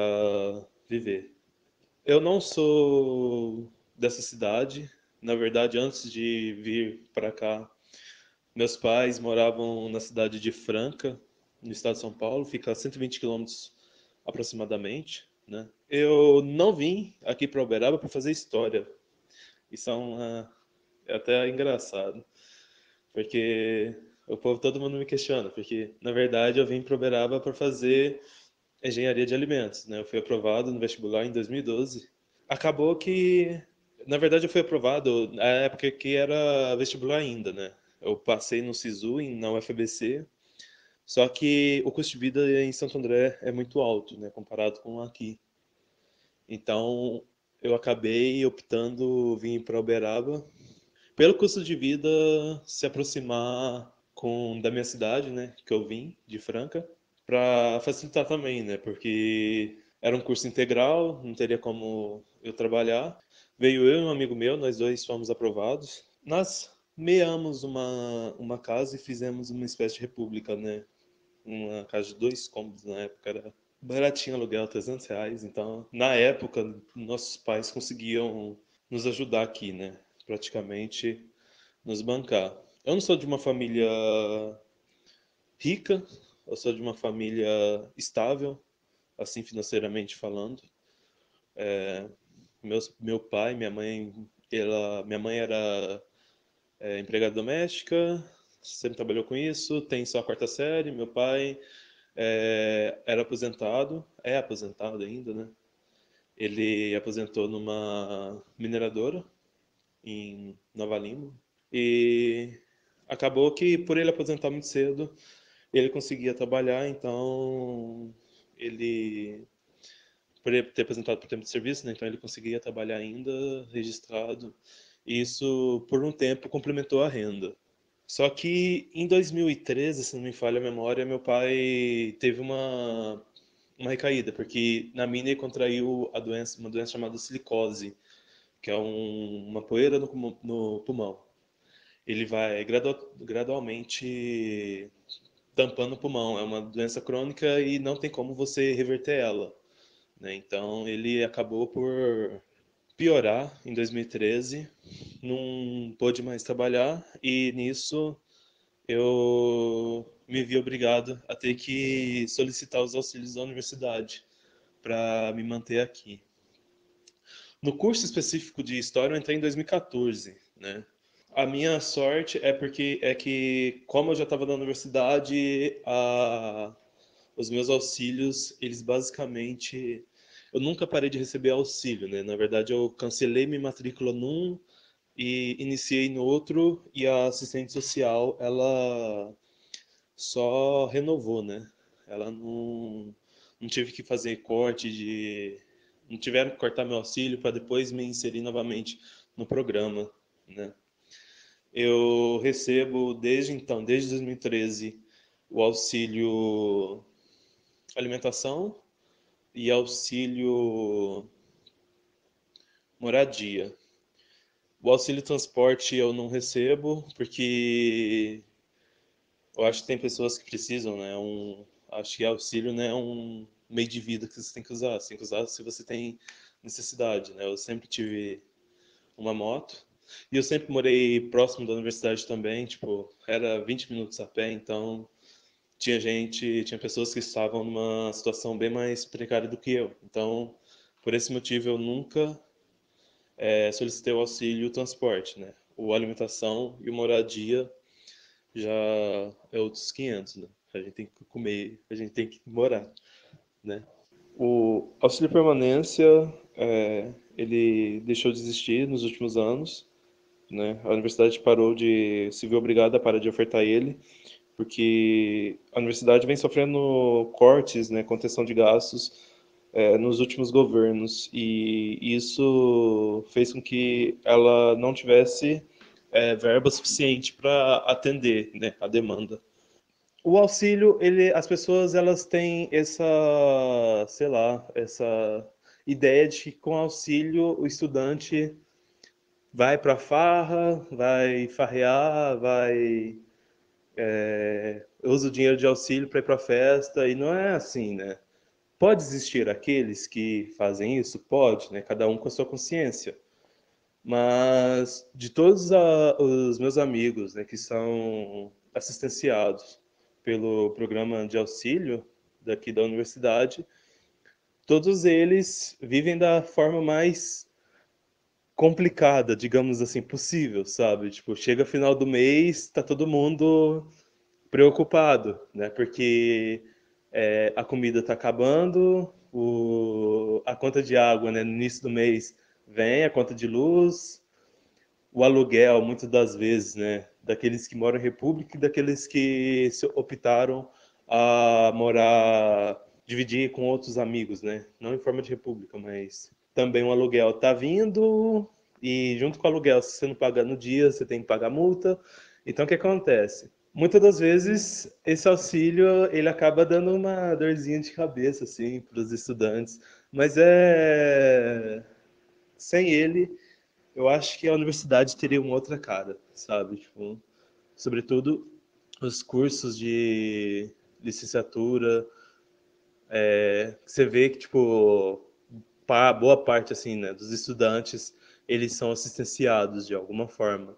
viver. Eu não sou dessa cidade, Na verdade, antes de vir para cá, meus pais moravam na cidade de Franca, no estado de São Paulo, fica a 120 quilômetros aproximadamente, né? Eu não vim aqui para Uberaba para fazer história. Isso é até engraçado, porque todo mundo me questiona, porque na verdade eu vim para Uberaba para fazer engenharia de alimentos, né? Eu fui aprovado no vestibular em 2012. Acabou que, na verdade, eu fui aprovado na época que era vestibular ainda, né? Eu passei no SISU, na UFABC, só que o custo de vida em Santo André é muito alto, né? Comparado com aqui. Então, eu acabei optando vir para Uberaba pelo custo de vida se aproximar da minha cidade, né? Que eu vim, de Franca, para facilitar também, né? Porque era um curso integral, não teria como eu trabalhar. Veio eu e um amigo meu, nós dois fomos aprovados. Nós meamos uma casa e fizemos uma espécie de república, né? Uma casa de 2 cômodos na época, era baratinho aluguel, R$ 300. Então, na época, nossos pais conseguiam nos ajudar aqui, né? Praticamente nos bancar. Eu não sou de uma família rica, eu sou de uma família estável, assim financeiramente falando. Meu pai, minha mãe era empregada doméstica, sempre trabalhou com isso, tem só a quarta série. Meu pai era aposentado, é aposentado ainda, né? Ele aposentou numa mineradora em Nova Lima e acabou que por ele aposentar muito cedo, ele conseguia trabalhar, então ele por ele ter aposentado por tempo de serviço, né? Então ele conseguia trabalhar ainda registrado. E isso, por um tempo, complementou a renda. Só que em 2013, se não me falha a memória, meu pai teve uma recaída, porque na mina ele contraiu uma doença chamada silicose, que é uma poeira no pulmão. Ele vai gradualmente tampando o pulmão. É uma doença crônica e não tem como você reverter ela, né? Então ele acabou por piorar em 2013, não pôde mais trabalhar e nisso eu me vi obrigado a ter que solicitar os auxílios da universidade para me manter aqui. No curso específico de História eu entrei em 2014, né? A minha sorte é que como eu já estava na universidade, os meus auxílios, eles basicamente... Eu nunca parei de receber auxílio, né? Na verdade, eu cancelei minha matrícula num e iniciei no outro, e a assistente social, ela só renovou, né? Ela não tive que fazer corte de... Não tiveram que cortar meu auxílio para depois me inserir novamente no programa, né? Eu recebo desde 2013, o auxílio alimentação e auxílio moradia. O auxílio transporte eu não recebo, porque eu acho que tem pessoas que precisam, né? Acho que auxílio não é um meio de vida que você tem que usar. Você tem que usar se você tem necessidade, né? Eu sempre tive uma moto e eu sempre morei próximo da universidade também, tipo, era 20 minutos a pé, então tinha pessoas que estavam numa situação bem mais precária do que eu. Então, por esse motivo, eu nunca solicitei o auxílio transporte, né? O alimentação e o moradia já é outros 500, né? A gente tem que comer, a gente tem que morar, né? O auxílio permanência, ele deixou de existir nos últimos anos, né? A universidade se viu obrigada a parar de ofertar ele, porque a universidade vem sofrendo cortes, né, contenção de gastos nos últimos governos, e isso fez com que ela não tivesse verba suficiente para atender, né, a demanda. O auxílio, as pessoas elas têm sei lá, essa ideia de que com auxílio o estudante vai para farra, vai farrear, usa o dinheiro de auxílio para ir para festa, e não é assim, né? Pode existir aqueles que fazem isso? Pode, né? Cada um com a sua consciência. Mas de todos os meus amigos, né, que são assistenciados pelo programa de auxílio daqui da universidade, todos eles vivem da forma mais complicada, digamos assim, possível, sabe? Tipo, chega final do mês, tá todo mundo preocupado, né? Porque a comida tá acabando, a conta de água, né, no início do mês vem, a conta de luz, o aluguel, muitas das vezes, né, daqueles que moram em república e daqueles que optaram a morar, dividir com outros amigos, né, não em forma de república, mas também o aluguel tá vindo e junto com o aluguel, se você não pagar no dia, você tem que pagar multa. Então, o que acontece? Muitas das vezes, esse auxílio, ele acaba dando uma dorzinha de cabeça, assim, para os estudantes, mas sem ele, eu acho que a universidade teria uma outra cara, sabe? Tipo, sobretudo os cursos de licenciatura, você vê que, tipo, boa parte, assim, né, dos estudantes, eles são assistenciados de alguma forma.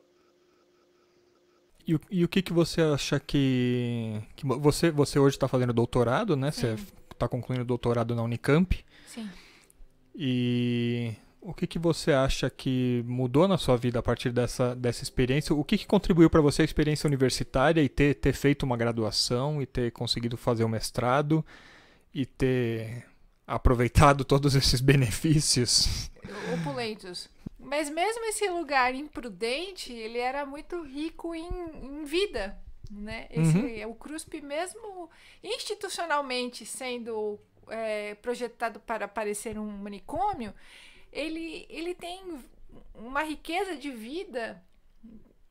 E o que que você acha que você hoje está fazendo doutorado, né? Você Sim. está concluindo doutorado na Unicamp. Sim. E o que que você acha que mudou na sua vida a partir dessa experiência? O que que contribuiu para você a experiência universitária e ter feito uma graduação e ter conseguido fazer o mestrado e ter aproveitado todos esses benefícios? Opulentos. Mas mesmo esse lugar imprudente, ele era muito rico em vida, né? Uhum. O CRUSP, mesmo institucionalmente sendo projetado para parecer um manicômio, ele tem uma riqueza de vida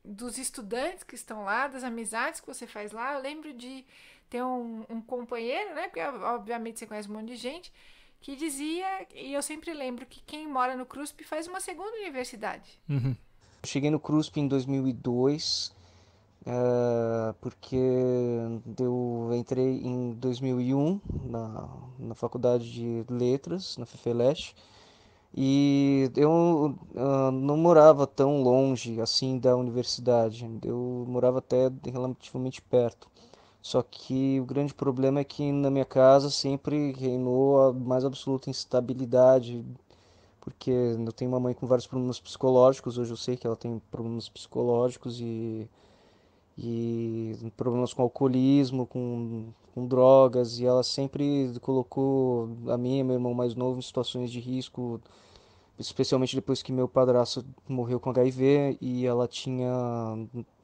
dos estudantes que estão lá, das amizades que você faz lá. Eu lembro de ter um companheiro, né? Porque obviamente você conhece um monte de gente, que dizia, e eu sempre lembro que quem mora no CRUSP faz uma segunda universidade. Uhum. Eu cheguei no CRUSP em 2002, porque eu entrei em 2001 na Faculdade de Letras, na FEFELESH, e eu não morava tão longe assim da universidade, eu morava até relativamente perto. Só que o grande problema é que na minha casa sempre reinou a mais absoluta instabilidade, porque eu tenho uma mãe com vários problemas psicológicos, hoje eu sei que ela tem problemas psicológicos e problemas com alcoolismo, com drogas, e ela sempre colocou a mim e meu irmão mais novo em situações de risco, especialmente depois que meu padrasto morreu com HIV e ela tinha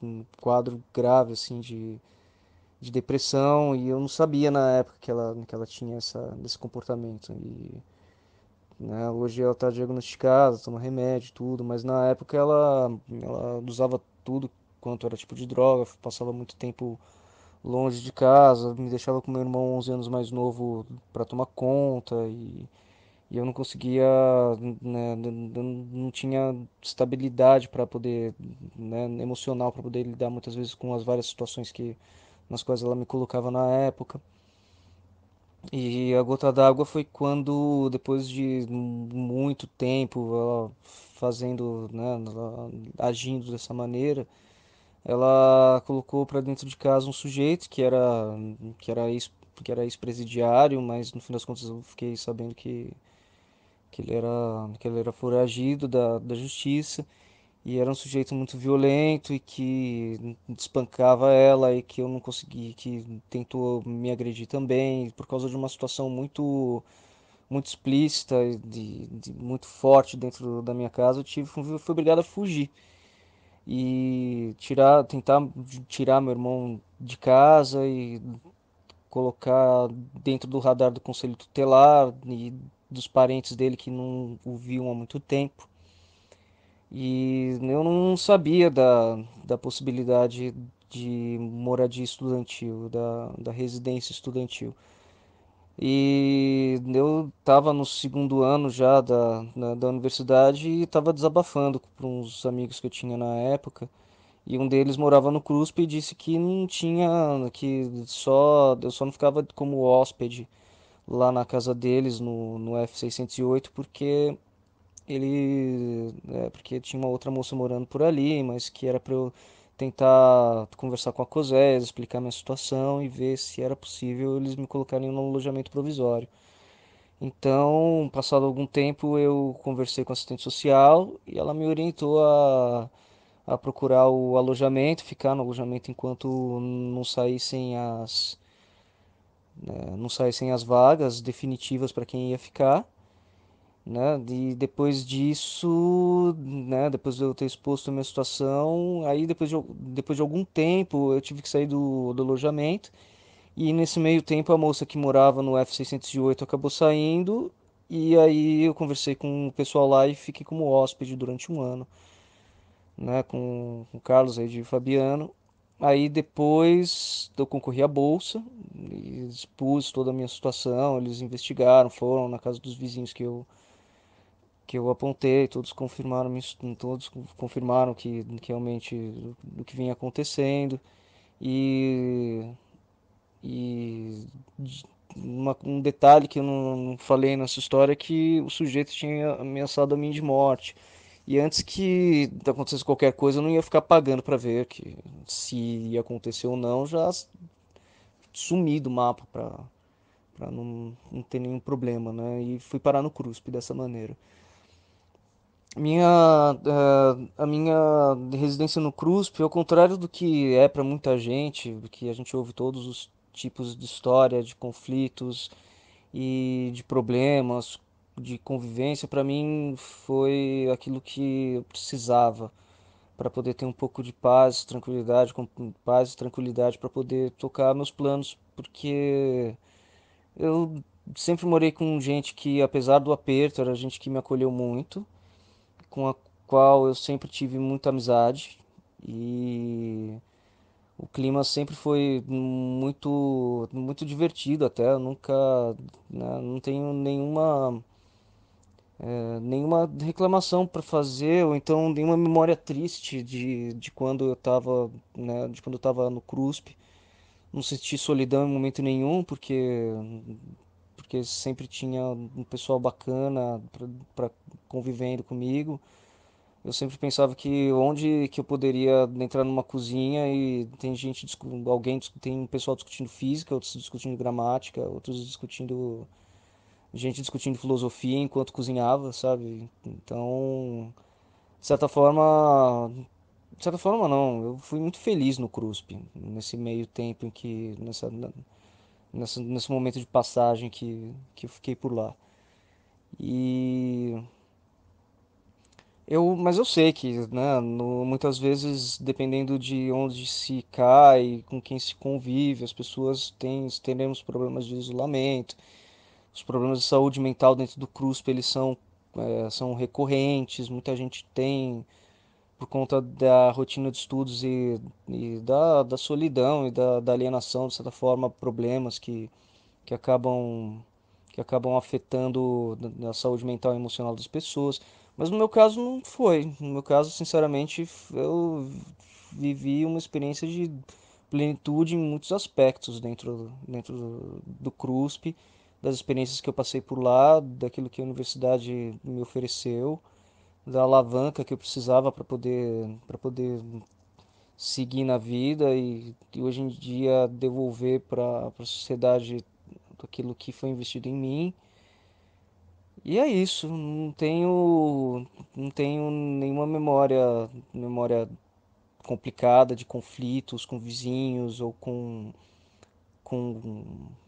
um quadro grave assim de depressão, e eu não sabia na época que ela tinha esse comportamento. E né, hoje ela está diagnosticada, toma remédio, tudo, mas na época ela usava tudo quanto era tipo de droga, passava muito tempo longe de casa, me deixava com meu irmão 11 anos mais novo para tomar conta, e eu não conseguia, né, não tinha estabilidade para poder, né, emocional para poder lidar muitas vezes com as várias situações nas quais ela me colocava na época. E a gota d'água foi quando, depois de muito tempo ela fazendo, né, ela agindo dessa maneira, ela colocou para dentro de casa um sujeito que era ex, que era ex-presidiário, mas no fim das contas eu fiquei sabendo que ele era foragido da justiça. E era um sujeito muito violento e que espancava ela e que eu não consegui, que tentou me agredir também, por causa de uma situação muito explícita e muito forte dentro da minha casa. Fui obrigado a fugir e tentar tirar meu irmão de casa e colocar dentro do radar do conselho tutelar e dos parentes dele que não o viam há muito tempo. E eu não sabia da possibilidade de moradia estudantil, da residência estudantil. E eu estava no segundo ano já da universidade e estava desabafando para uns amigos que eu tinha na época. E um deles morava no CRUSP e disse que não tinha, eu só não ficava como hóspede lá na casa deles, no F608, porque porque tinha uma outra moça morando por ali, mas que era para eu tentar conversar com a COSES, explicar minha situação e ver se era possível eles me colocarem no alojamento provisório. Então, passado algum tempo, eu conversei com a assistente social e ela me orientou a procurar o alojamento, ficar no alojamento enquanto não saíssem as vagas definitivas para quem ia ficar, né? E depois disso, né, depois de eu ter exposto a minha situação, aí depois de algum tempo eu tive que sair do alojamento e nesse meio tempo a moça que morava no F608 acabou saindo e aí eu conversei com o pessoal lá e fiquei como hóspede durante um ano, né, com o Carlos aí de Fabiano. Aí depois eu concorri à bolsa, e expus toda a minha situação, eles investigaram, foram na casa dos vizinhos que eu apontei, todos confirmaram que realmente o que vinha acontecendo e, e um detalhe que eu não falei nessa história é que o sujeito tinha ameaçado a mim de morte. E antes que acontecesse qualquer coisa, eu não ia ficar pagando para ver que se ia acontecer ou não, já sumi do mapa para não ter nenhum problema, né? E fui parar no CRUSP dessa maneira. A minha residência no CRUSP, ao contrário do que é para muita gente, do que a gente ouve todos os tipos de história, de conflitos e de problemas, de convivência, para mim foi aquilo que eu precisava para poder ter um pouco de paz e tranquilidade para poder tocar meus planos, porque eu sempre morei com gente que, apesar do aperto, era gente que me acolheu muito, com a qual eu sempre tive muita amizade e o clima sempre foi muito divertido até. Eu nunca, né, não tenho nenhuma reclamação para fazer ou então nenhuma memória triste de quando eu estava, né, de quando eu estava no CRUSP. Não senti solidão em momento nenhum porque sempre tinha um pessoal bacana para convivendo comigo. Eu sempre pensava que onde que eu poderia entrar numa cozinha e tem tem um pessoal discutindo física, outros discutindo gramática, outros gente discutindo filosofia enquanto cozinhava, sabe? Então, de certa forma, de certa forma não, eu fui muito feliz no CRUSP, nesse meio tempo em que nesse momento de passagem que eu fiquei por lá. E mas eu sei que, né, muitas vezes, dependendo de onde se cai, com quem se convive, as pessoas teremos problemas de isolamento, os problemas de saúde mental dentro do CRUSP, eles são recorrentes, muita gente tem, por conta da rotina de estudos e da solidão e da alienação, de certa forma, problemas que acabam que acabam afetando a saúde mental e emocional das pessoas. Mas no meu caso não foi. No meu caso, sinceramente, eu vivi uma experiência de plenitude em muitos aspectos dentro do CRUSP, das experiências que eu passei por lá, daquilo que a universidade me ofereceu, da alavanca que eu precisava para poder seguir na vida e hoje em dia devolver para a sociedade aquilo que foi investido em mim. E é isso, não tenho nenhuma memória complicada de conflitos com vizinhos ou com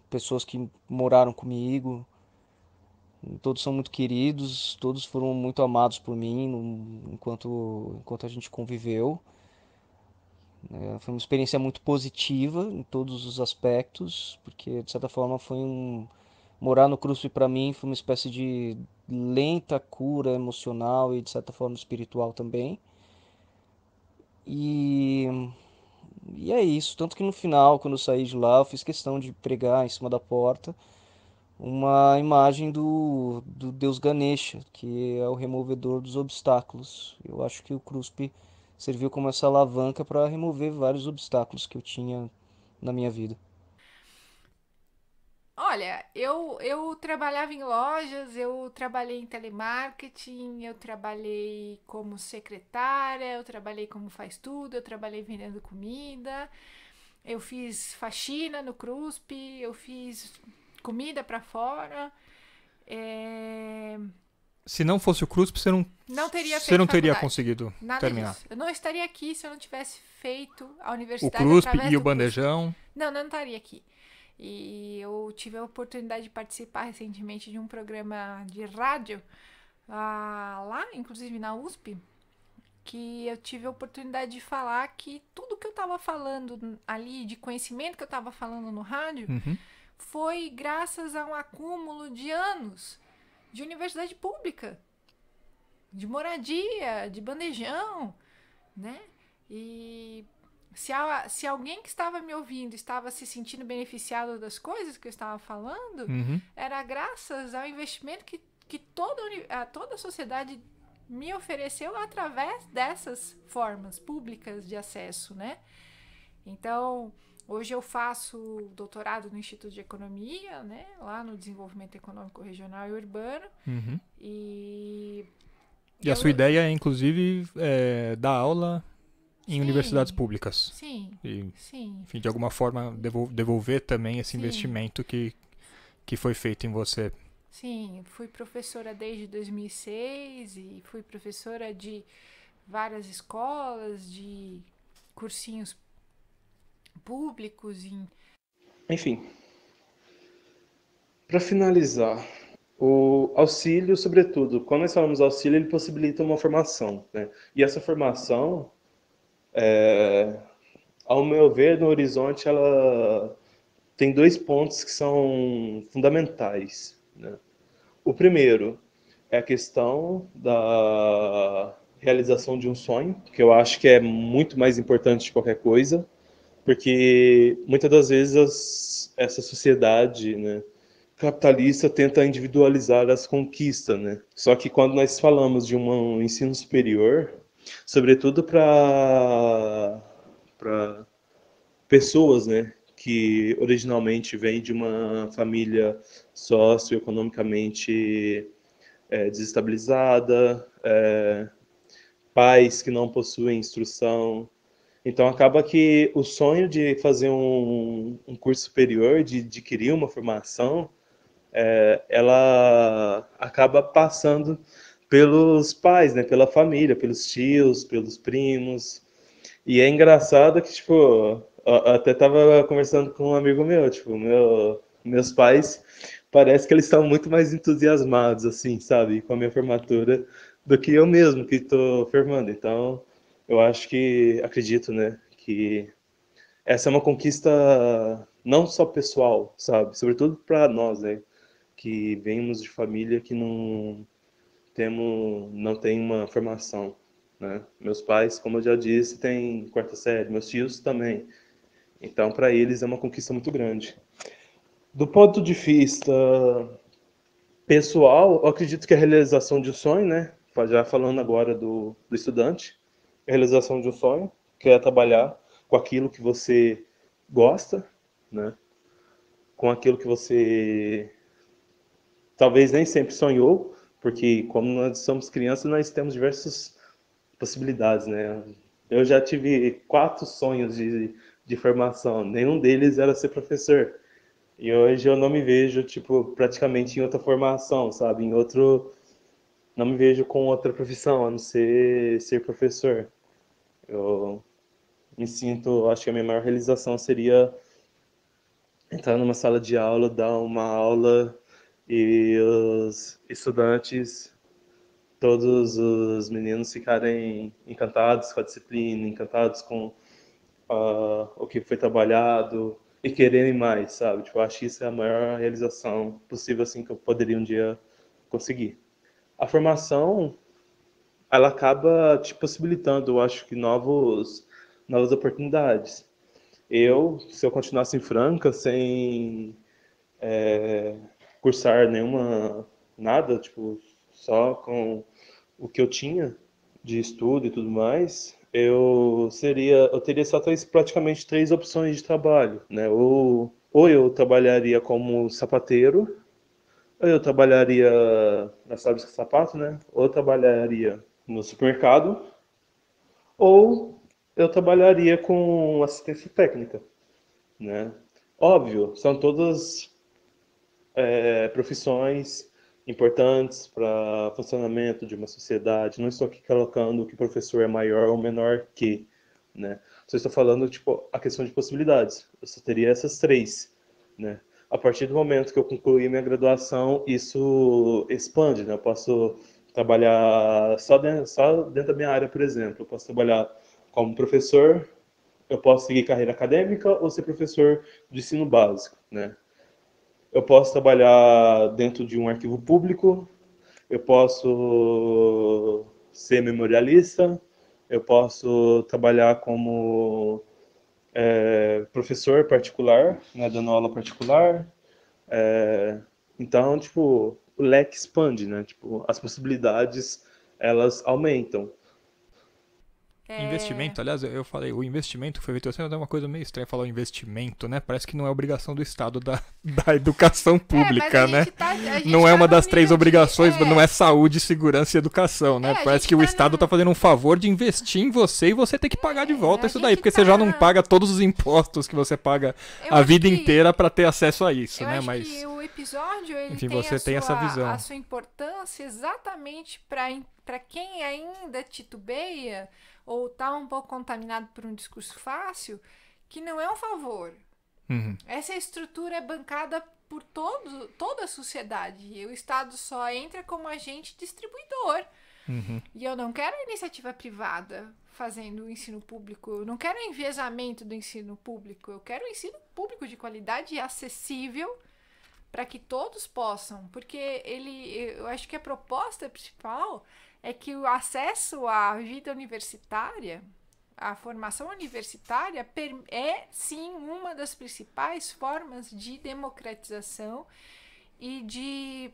pessoas que moraram comigo. Todos são muito queridos, todos foram muito amados por mim enquanto a gente conviveu. Foi uma experiência muito positiva em todos os aspectos, porque de certa forma morar no CRUSP para mim foi uma espécie de lenta cura emocional e de certa forma espiritual também. E, e é isso, tanto que no final, quando eu saí de lá, eu fiz questão de pregar em cima da porta uma imagem do deus Ganesha, que é o removedor dos obstáculos. Eu acho que o CRUSP serviu como essa alavanca para remover vários obstáculos que eu tinha na minha vida. Olha, eu trabalhava em lojas, eu trabalhei em telemarketing, eu trabalhei como secretária, eu trabalhei como faz tudo, eu trabalhei vendendo comida, eu fiz faxina no CRUSP, eu fiz comida pra fora. É, Se não fosse o CRUSP, Não teria você feito não teria faculdade. conseguido Nada terminar. disso. Eu não estaria aqui se eu não tivesse feito a O universidade CRUSP através e o do CRUSP. Bandejão. Não estaria aqui. E eu tive a oportunidade de participar recentemente de um programa de rádio lá, inclusive na USP, que eu tive a oportunidade de falar que tudo que eu estava falando ali, de conhecimento que eu estava falando no rádio, Uhum. foi graças a um acúmulo de anos de universidade pública, de moradia, de bandejão, né? E se alguém que estava me ouvindo estava se sentindo beneficiado das coisas que eu estava falando, Uhum. era graças ao investimento que toda a sociedade me ofereceu através dessas formas públicas de acesso, né? Então, hoje eu faço doutorado no Instituto de Economia, né? Lá no Desenvolvimento Econômico Regional e Urbano. Uhum. E E a sua ideia é, inclusive, dar aula em Sim. universidades públicas. Sim, E, sim. enfim, de alguma forma, devolver também esse Sim. investimento que foi feito em você. Sim, fui professora desde 2006 e fui professora de várias escolas, de cursinhos públicos. Enfim, para finalizar, o auxílio, sobretudo, quando nós falamos auxílio, ele possibilita uma formação, né? E essa formação, ao meu ver, no horizonte, ela tem dois pontos que são fundamentais, né? O primeiro é a questão da realização de um sonho, que eu acho que é muito mais importante de qualquer coisa, porque muitas das vezes essa sociedade, né, capitalista tenta individualizar as conquistas, né? Só que quando nós falamos de um ensino superior, sobretudo para pessoas, né, que originalmente vêm de uma família socioeconomicamente desestabilizada, pais que não possuem instrução. Então acaba que o sonho de fazer um curso superior, de adquirir uma formação, ela acaba passando pelos pais, né, pela família, pelos tios, pelos primos. E é engraçado que, tipo, eu até tava conversando com um amigo meu, tipo, meus pais, parece que eles estão muito mais entusiasmados, assim, sabe, com a minha formatura, do que eu mesmo que estou formando. Então, eu acho que, acredito, né, que essa é uma conquista não só pessoal, sabe, sobretudo para nós, né, que vemos de família que não tem uma formação, né? Meus pais, como eu já disse, têm quarta série, meus tios também. Então, para eles é uma conquista muito grande. Do ponto de vista pessoal, eu acredito que a realização de um sonho, né? Já falando agora do estudante, a realização de um sonho, que é trabalhar com aquilo que você gosta, né? Com aquilo que você talvez nem sempre sonhou, porque como nós somos crianças, nós temos diversas possibilidades, né? Eu já tive 4 sonhos de formação, nenhum deles era ser professor. E hoje eu não me vejo, tipo, praticamente em outra formação, sabe? Não me vejo com outra profissão, a não ser professor. Eu me sinto, acho que a minha maior realização seria entrar numa sala de aula, dar uma aula e os estudantes, todos os meninos ficarem encantados com a disciplina, encantados com o que foi trabalhado e quererem mais, sabe? Tipo, eu acho que isso é a maior realização possível, assim, que eu poderia um dia conseguir. A formação, ela acaba te possibilitando, eu acho que novas oportunidades. Se eu continuasse em Franca, sem cursar nada, tipo, só com o que eu tinha de estudo e tudo mais, eu teria só praticamente 3 opções de trabalho, né? Ou ou eu trabalharia como sapateiro, ou eu trabalharia nas fábricas de sapato, né? Ou eu trabalharia no supermercado, ou eu trabalharia com assistência técnica, né? Óbvio, são todas profissões importantes para funcionamento de uma sociedade. Não estou aqui colocando que o professor é maior ou menor que, né? Só estou falando, tipo, a questão de possibilidades. Eu só teria essas três, né? A partir do momento que eu concluir minha graduação, isso expande, né? Eu posso trabalhar só dentro da minha área, por exemplo. Eu posso trabalhar como professor, eu posso seguir carreira acadêmica ou ser professor de ensino básico, né? Eu posso trabalhar dentro de um arquivo público, eu posso ser memorialista, eu posso trabalhar como professor particular, né, dando aula particular. Então, tipo, o leque expande, né? Tipo, as possibilidades, elas aumentam. Investimento, aliás, eu falei, o investimento foi feito assim, é uma coisa meio estranha falar o investimento, né? Parece que não é obrigação do Estado da educação pública, né? Não é uma das três obrigações, não é saúde, segurança e educação, né? Parece que o Estado tá fazendo um favor de investir em você e você tem que pagar de volta isso daí, porque você já não paga todos os impostos que você paga a vida inteira para ter acesso a isso, né? Mas que o episódio, ele enfim, você tem essa visão. A sua importância exatamente para quem ainda titubeia ou está um pouco contaminado por um discurso fácil, que não é um favor. Uhum. Essa estrutura é bancada por toda a sociedade. E o Estado só entra como agente distribuidor. Uhum. E eu não quero iniciativa privada fazendo o ensino público. Eu não quero enviesamento do ensino público. Eu quero um ensino público de qualidade e acessível para que todos possam. Porque eu acho que a proposta principal é que o acesso à vida universitária, à formação universitária, é sim uma das principais formas de democratização e de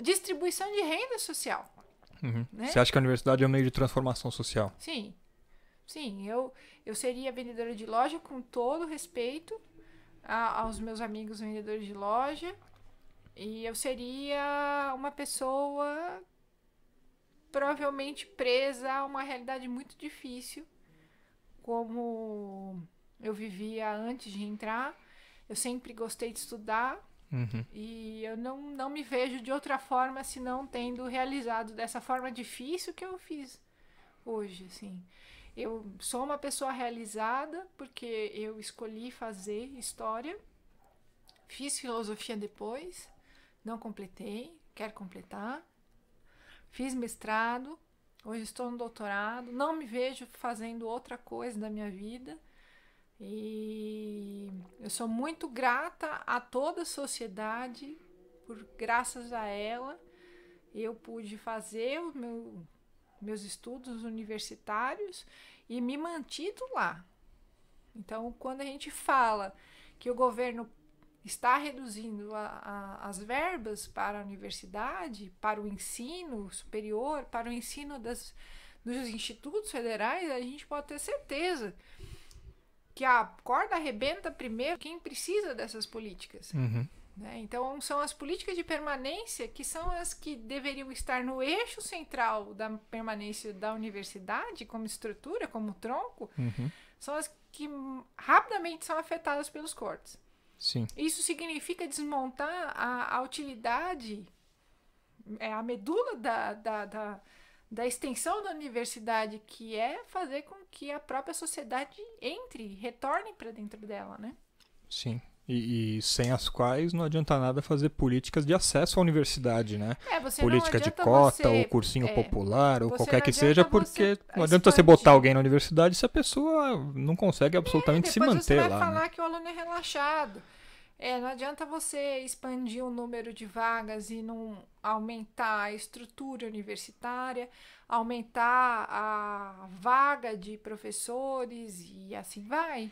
distribuição de renda social. Uhum. Né? Você acha que a universidade é um meio de transformação social? Sim. Sim, eu seria vendedora de loja com todo respeito aos meus amigos vendedores de loja, e eu seria uma pessoa provavelmente presa a uma realidade muito difícil, como eu vivia antes de entrar. Eu sempre gostei de estudar. Uhum. E eu não me vejo de outra forma senão tendo realizado dessa forma difícil que eu fiz hoje, assim. Eu sou uma pessoa realizada porque eu escolhi fazer história, fiz filosofia depois, não completei, quero completar. Fiz mestrado, hoje estou no doutorado, não me vejo fazendo outra coisa da minha vida. E eu sou muito grata a toda a sociedade, graças a ela, eu pude fazer meus estudos universitários e me mantido lá. Então, quando a gente fala que o governo está reduzindo as verbas para a universidade, para o ensino superior, para o ensino dos institutos federais, a gente pode ter certeza que a corda arrebenta primeiro quem precisa dessas políticas. Uhum. Né? Então, são as políticas de permanência que são as que deveriam estar no eixo central da permanência da universidade, como estrutura, como tronco, Uhum. são as que rapidamente são afetadas pelos cortes. Sim. Isso significa desmontar a utilidade, a medula da extensão da universidade, que é fazer com que a própria sociedade retorne para dentro dela, né? Sim. E sem as quais não adianta nada fazer políticas de acesso à universidade, né? Política de cota, ou cursinho popular, ou qualquer que seja, porque não adianta você botar alguém na universidade se a pessoa não consegue absolutamente se manter lá. Depois você vai falar que o aluno é relaxado. Não adianta você expandir o número de vagas e não aumentar a estrutura universitária, aumentar a vaga de professores e assim vai.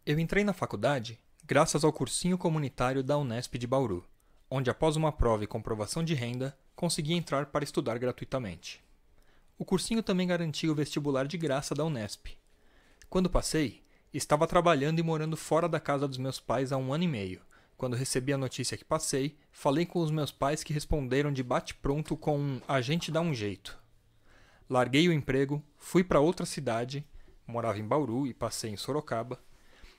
Eu entrei na faculdade graças ao cursinho comunitário da Unesp de Bauru, onde após uma prova e comprovação de renda, consegui entrar para estudar gratuitamente. O cursinho também garantia o vestibular de graça da Unesp. Quando passei, Estava trabalhando e morando fora da casa dos meus pais há 1 ano e meio. Quando recebi a notícia que passei, falei com os meus pais que responderam de bate-pronto com um "a gente dá um jeito". Larguei o emprego, fui para outra cidade, morava em Bauru e passei em Sorocaba.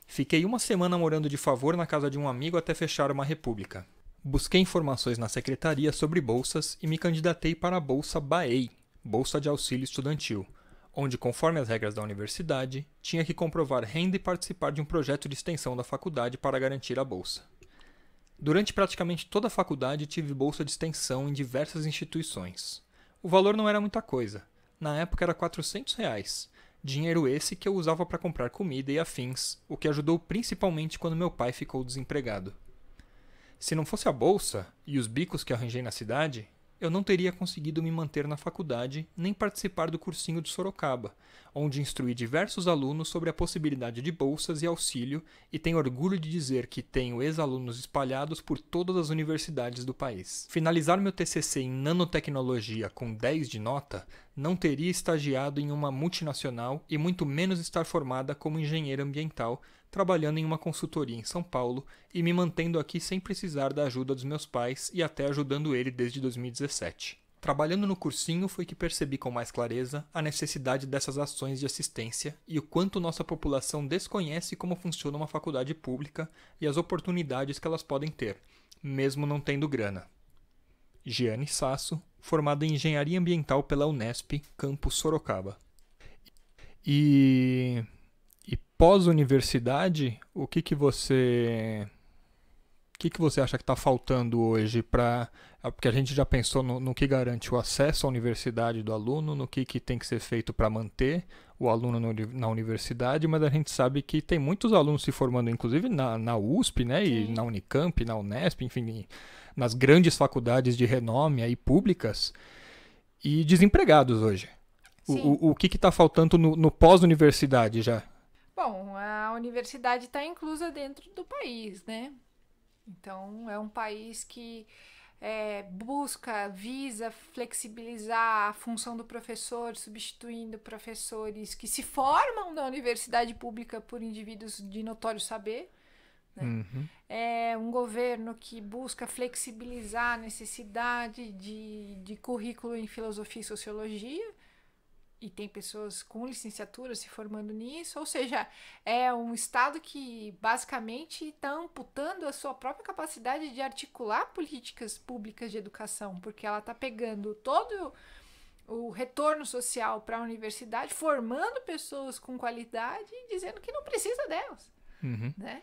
Fiquei 1 semana morando de favor na casa de um amigo até fechar uma república. Busquei informações na secretaria sobre bolsas e me candidatei para a Bolsa BAEI, Bolsa de Auxílio Estudantil, onde, conforme as regras da universidade, tinha que comprovar renda e participar de um projeto de extensão da faculdade para garantir a bolsa. Durante praticamente toda a faculdade tive bolsa de extensão em diversas instituições. O valor não era muita coisa. Na época era R$400. Dinheiro esse que eu usava para comprar comida e afins, o que ajudou principalmente quando meu pai ficou desempregado. Se não fosse a bolsa e os bicos que arranjei na cidade, eu não teria conseguido me manter na faculdade nem participar do cursinho de Sorocaba, onde instruí diversos alunos sobre a possibilidade de bolsas e auxílio e tenho orgulho de dizer que tenho ex-alunos espalhados por todas as universidades do país. Finalizar meu TCC em nanotecnologia com 10 de nota não teria estagiado em uma multinacional e muito menos estar formada como engenheira ambiental, trabalhando em uma consultoria em São Paulo e me mantendo aqui sem precisar da ajuda dos meus pais e até ajudando ele desde 2017. Trabalhando no cursinho foi que percebi com mais clareza a necessidade dessas ações de assistência e o quanto nossa população desconhece como funciona uma faculdade pública e as oportunidades que elas podem ter, mesmo não tendo grana. Giane Sasso, formada em Engenharia Ambiental pela Unesp, campus Sorocaba. E pós-universidade, o que você acha que está faltando hoje para... Porque a gente já pensou no que garante o acesso à universidade do aluno, no que tem que ser feito para manter o aluno na universidade, mas a gente sabe que tem muitos alunos se formando, inclusive na USP, né, e na Unicamp, na Unesp, enfim, nas grandes faculdades de renome aí, públicas, e desempregados hoje. O que está faltando no pós-universidade já? Bom, a universidade está inclusa dentro do país, né? Então, é um país que visa flexibilizar a função do professor, substituindo professores que se formam na universidade pública por indivíduos de notório saber. Né? Uhum. É um governo que busca flexibilizar a necessidade de currículo em filosofia e sociologia, e tem pessoas com licenciatura se formando nisso, ou seja, é um Estado que basicamente está amputando a sua própria capacidade de articular políticas públicas de educação, porque ela está pegando todo o retorno social para a universidade, formando pessoas com qualidade e dizendo que não precisa delas. Uhum. Né?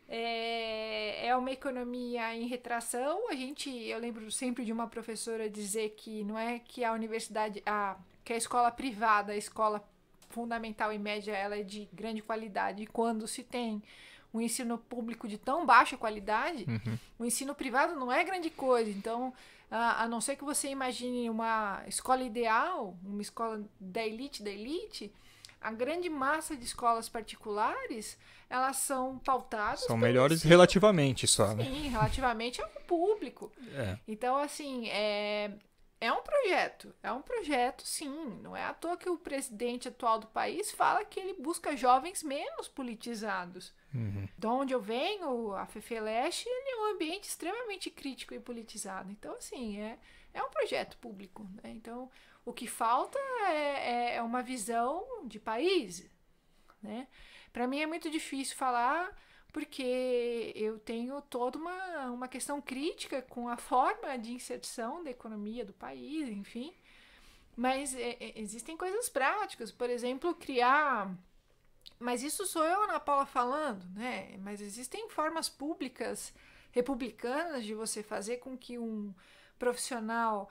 É uma economia em retração. Eu lembro sempre de uma professora dizer que não é que a universidade... que a escola privada, a escola fundamental e média, ela é de grande qualidade. E quando se tem um ensino público de tão baixa qualidade, o ensino privado não é grande coisa. Então, a não ser que você imagine uma escola ideal, uma escola da elite, a grande massa de escolas particulares, elas são pautadas... São melhores relativamente só, né? Sim, relativamente ao público. Então, assim, é um projeto, sim. Não é à toa que o presidente atual do país fala que ele busca jovens menos politizados. De onde eu venho, a FEFELESH, ele é um ambiente extremamente crítico e politizado. Então, assim, é um projeto público. Né? Então, o que falta é uma visão de país. Né? Para mim é muito difícil falar... porque eu tenho toda uma questão crítica com a forma de inserção da economia do país, enfim. Mas existem coisas práticas, por exemplo, criar... Mas isso sou eu, Ana Paula, falando, né? Mas existem formas públicas republicanas de você fazer com que um profissional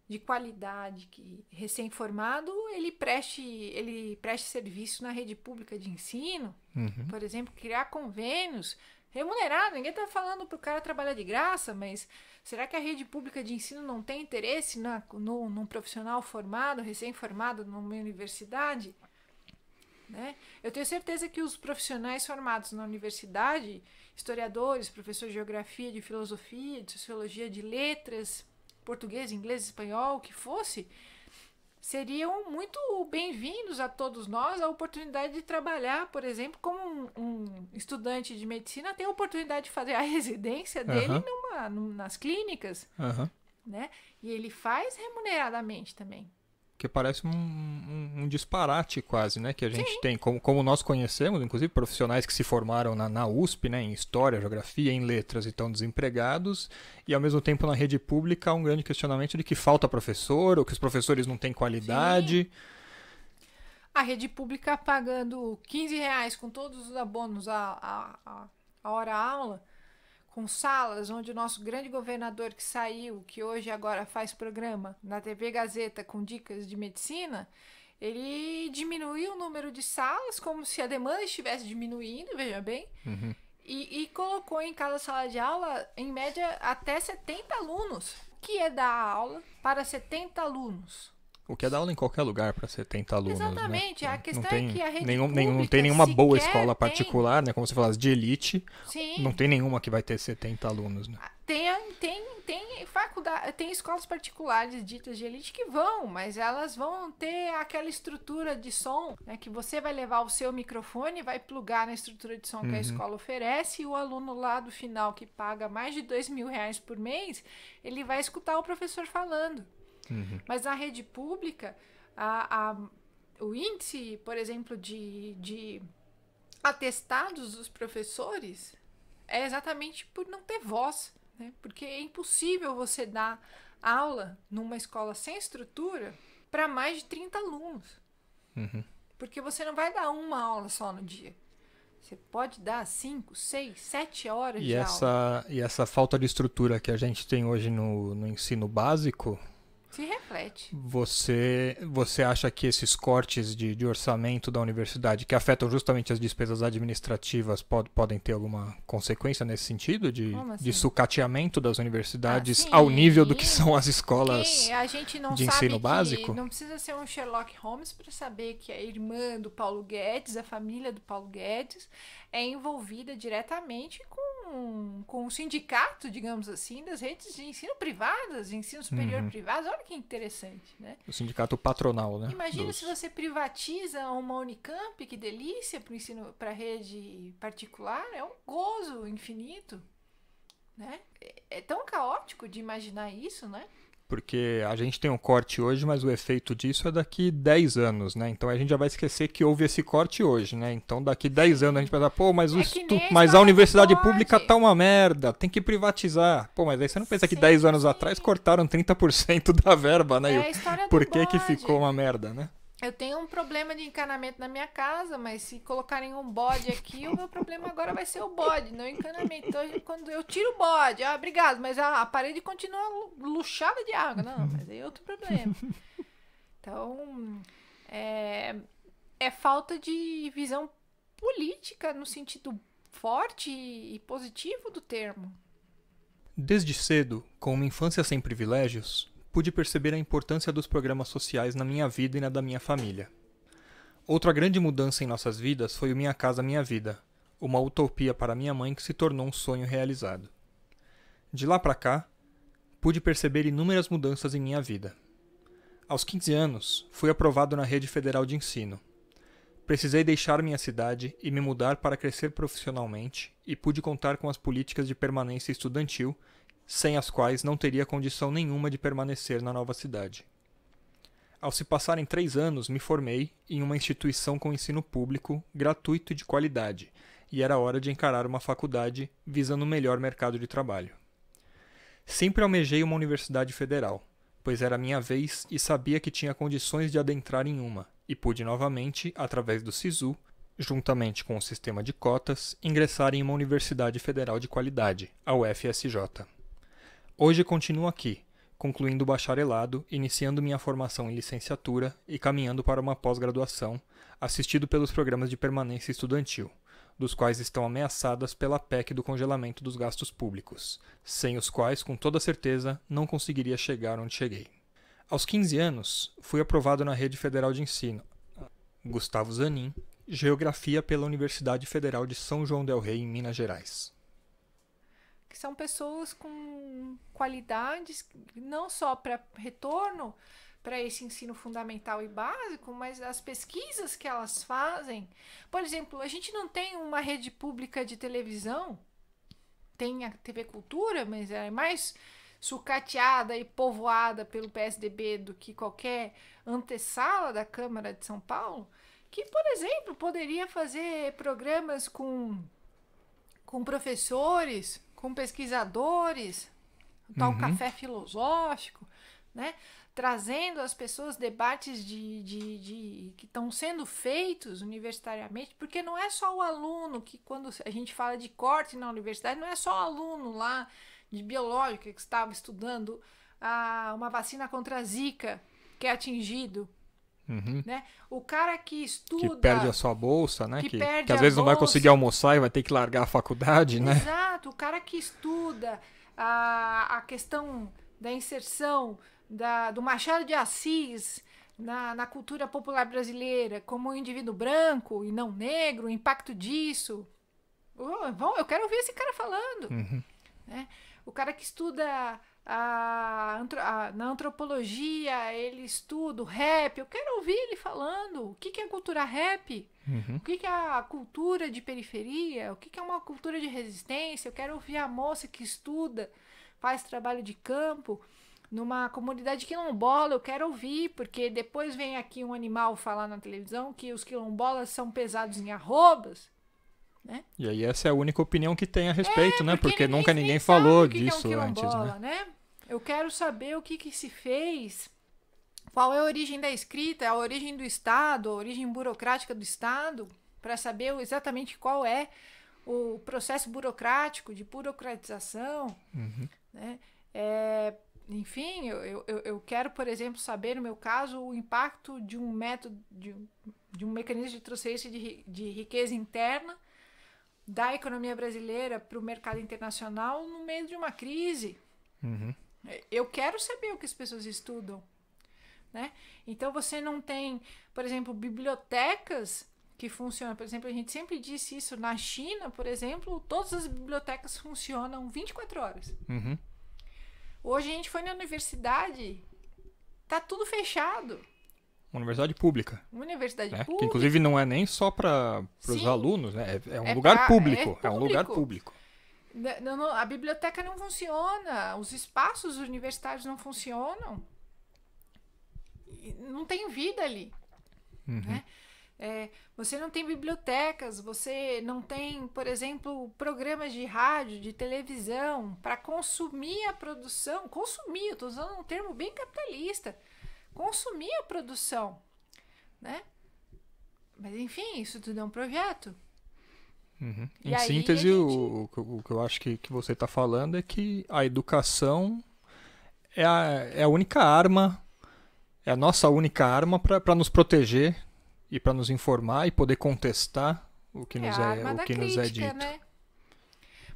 de qualidade, que recém-formado, ele preste serviço na rede pública de ensino. Por exemplo, criar convênios remunerados. Ninguém está falando para o cara trabalhar de graça, mas será que a rede pública de ensino não tem interesse num profissional formado, recém-formado numa universidade? Né? Eu tenho certeza que os profissionais formados na universidade, historiadores, professores de geografia, de filosofia, de sociologia, de letras, português, inglês, espanhol, o que fosse, seriam muito bem-vindos a todos nós a oportunidade de trabalhar, por exemplo, como um estudante de medicina tem a oportunidade de fazer a residência dele nas clínicas, né? E ele faz remuneradamente também. Que parece um disparate quase, né? Que a gente tem, como nós conhecemos, inclusive profissionais que se formaram na USP, né? Em História, Geografia, em Letras e estão desempregados, e ao mesmo tempo na rede pública há um grande questionamento de que falta professor, ou que os professores não têm qualidade. Sim. A rede pública pagando R$15 com todos os abonos a hora-aula, com salas onde o nosso grande governador que saiu, que hoje agora faz programa na TV Gazeta com dicas de medicina, ele diminuiu o número de salas como se a demanda estivesse diminuindo, veja bem, e colocou em cada sala de aula, em média, até 70 alunos, que é dar aula para 70 alunos. O que é dar aula em qualquer lugar para 70 alunos. Exatamente. Né? A questão é que a rede pública não tem nenhuma boa sequer escola particular, né? Como você fala, de elite. Sim. Não tem nenhuma que vai ter 70 alunos. Né? Tem faculdade, tem escolas particulares ditas de elite que vão, mas elas vão ter aquela estrutura de som, né? Que você vai levar o seu microfone, vai plugar na estrutura de som que a escola oferece, e o aluno lá do final, que paga mais de R$2.000 por mês, ele vai escutar o professor falando. Mas na rede pública, o índice, por exemplo, de atestados dos professores é exatamente por não ter voz, né? Porque é impossível você dar aula numa escola sem estrutura para mais de 30 alunos. Porque você não vai dar uma aula só no dia. Você pode dar 5, 6, 7 horas de aula. E essa falta de estrutura que a gente tem hoje no ensino básico... Se reflete. Você acha que esses cortes de orçamento da universidade, que afetam justamente as despesas administrativas, podem ter alguma consequência nesse sentido? De sucateamento das universidades ao nível do que são as escolas a gente não de sabe ensino básico? Não precisa ser um Sherlock Holmes para saber que a irmã do Paulo Guedes, a família do Paulo Guedes, é envolvida diretamente com o sindicato, digamos assim, das redes de ensino privadas, de ensino superior privadas. Olha que interessante, né? O sindicato patronal, né? Imagina se você privatiza uma Unicamp, que delícia para o ensino, para a rede particular, é um gozo infinito, né? É tão caótico de imaginar isso, né? Porque a gente tem um corte hoje, mas o efeito disso é daqui 10 anos, né? Então a gente já vai esquecer que houve esse corte hoje, né? Então daqui 10 anos a gente vai falar, pô, mas, mas a universidade pública tá uma merda, tem que privatizar. Pô, mas aí você não pensa que 10 anos atrás cortaram 30% da verba, né? É a história do Por que bode. ficou uma merda, né? Eu tenho um problema de encanamento na minha casa, mas se colocarem um bode aqui, o meu problema agora vai ser o bode, não o encanamento. Então, quando eu tiro o bode, obrigado, mas a parede continua luxada de água. Não, mas aí é outro problema. Então, é falta de visão política no sentido forte e positivo do termo. Desde cedo, com uma infância sem privilégios, pude perceber a importância dos programas sociais na minha vida e na da minha família. Outra grande mudança em nossas vidas foi o Minha Casa Minha Vida, uma utopia para minha mãe que se tornou um sonho realizado. De lá para cá, pude perceber inúmeras mudanças em minha vida. Aos 15 anos, fui aprovado na Rede Federal de Ensino. Precisei deixar minha cidade e me mudar para crescer profissionalmente e pude contar com as políticas de permanência estudantil, sem as quais não teria condição nenhuma de permanecer na nova cidade. Ao se passarem 3 anos, me formei em uma instituição com ensino público, gratuito e de qualidade, e era hora de encarar uma faculdade visando um melhor mercado de trabalho. Sempre almejei uma universidade federal, pois era minha vez e sabia que tinha condições de adentrar em uma, e pude novamente, através do SISU, juntamente com o sistema de cotas, ingressar em uma universidade federal de qualidade, a UFSJ. Hoje continuo aqui, concluindo o bacharelado, iniciando minha formação em licenciatura e caminhando para uma pós-graduação, assistido pelos programas de permanência estudantil, dos quais estão ameaçadas pela PEC do congelamento dos gastos públicos, sem os quais, com toda certeza, não conseguiria chegar onde cheguei. Aos 15 anos, fui aprovado na Rede Federal de Ensino, Gustavo Zanin, Geografia pela Universidade Federal de São João del Rei, em Minas Gerais. Que são pessoas com qualidades não só para retorno para esse ensino fundamental e básico, mas as pesquisas que elas fazem... Por exemplo, a gente não tem uma rede pública de televisão, tem a TV Cultura, mas é mais sucateada e povoada pelo PSDB do que qualquer antessala da Câmara de São Paulo, que, por exemplo, poderia fazer programas com professores, com pesquisadores, tal café filosófico, né? Trazendo às pessoas debates que estão sendo feitos universitariamente, porque não é só o aluno que, quando a gente fala de corte na universidade, não é só o aluno lá de biológica que estava estudando uma vacina contra a Zika que é atingido. Né? O cara que estuda... Que perde a sua bolsa, né? Que às vezes bolsa, não vai conseguir almoçar e vai ter que largar a faculdade, né? Exato. O cara que estuda a questão da inserção do Machado de Assis na cultura popular brasileira como um indivíduo branco e não negro, o impacto disso. Eu quero ouvir esse cara falando. Né? O cara que estuda... na antropologia, ele estuda o rap, eu quero ouvir ele falando o que é cultura rap, o que é a cultura de periferia, o que é uma cultura de resistência. Eu quero ouvir a moça que estuda, faz trabalho de campo numa comunidade quilombola, eu quero ouvir, porque depois vem aqui um animal falar na televisão que os quilombolas são pesados em arrobas, né? E aí essa é a única opinião que tem a respeito, né? Porque nunca ninguém sabe falou o que disso é um antes, né? Eu quero saber o que se fez, qual é a origem da escrita, a origem do Estado, a origem burocrática do Estado, para saber exatamente qual é o processo burocrático, de burocratização, né? Enfim, eu quero, por exemplo, saber, no meu caso, o impacto de um método, de um mecanismo de transferência de riqueza interna da economia brasileira para o mercado internacional no meio de uma crise. Eu quero saber o que as pessoas estudam, né? Então você não tem, por exemplo, bibliotecas que funcionam. Por exemplo, a gente sempre disse isso na China, por exemplo, todas as bibliotecas funcionam 24 horas. Hoje a gente foi na universidade, tá tudo fechado. Uma universidade pública. Uma universidade pública. Que inclusive não é nem só para os alunos, né? É um lugar público. É um lugar público. A biblioteca não funciona, os espaços universitários não funcionam, não tem vida ali, né? Você não tem bibliotecas, você não tem, por exemplo, programas de rádio, de televisão para consumir a produção. Consumir, eu estou usando um termo bem capitalista, consumir a produção, né? Mas enfim, isso tudo é um projeto. Em síntese, o que eu acho que você está falando é que a educação é a única arma, é a nossa única arma para nos proteger e para nos informar e poder contestar o que nos é dito. Né?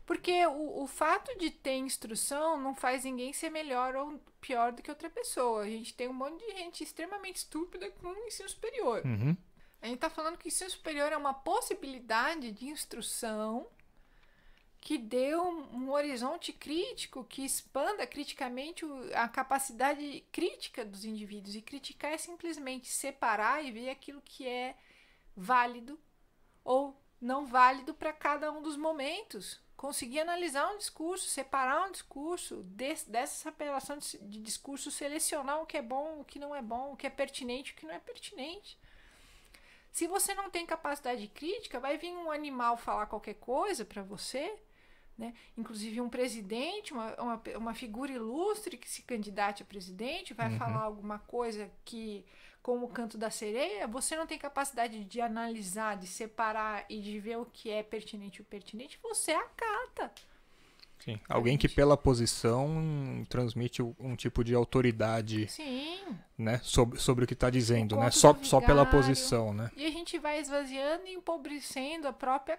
Porque o fato de ter instrução não faz ninguém ser melhor ou pior do que outra pessoa. A gente tem um monte de gente extremamente estúpida com ensino superior. A gente está falando que o ensino superior é uma possibilidade de instrução que dê um horizonte crítico, que expanda criticamente a capacidade crítica dos indivíduos. E criticar é simplesmente separar e ver aquilo que é válido ou não válido para cada um dos momentos. Conseguir analisar um discurso, separar um discurso, dessa separação de discurso, selecionar o que é bom, o que não é bom, o que é pertinente, o que não é pertinente. Se você não tem capacidade crítica, vai vir um animal falar qualquer coisa para você, né? Inclusive um presidente, uma figura ilustre que se candidate a presidente, vai falar alguma coisa que, como o canto da sereia, você não tem capacidade de analisar, de separar e de ver o que é pertinente e o pertinente, você acata. Sim, alguém que pela posição transmite um tipo de autoridade, né, sobre o que está dizendo, né, só pela posição, né? E a gente vai esvaziando e empobrecendo a própria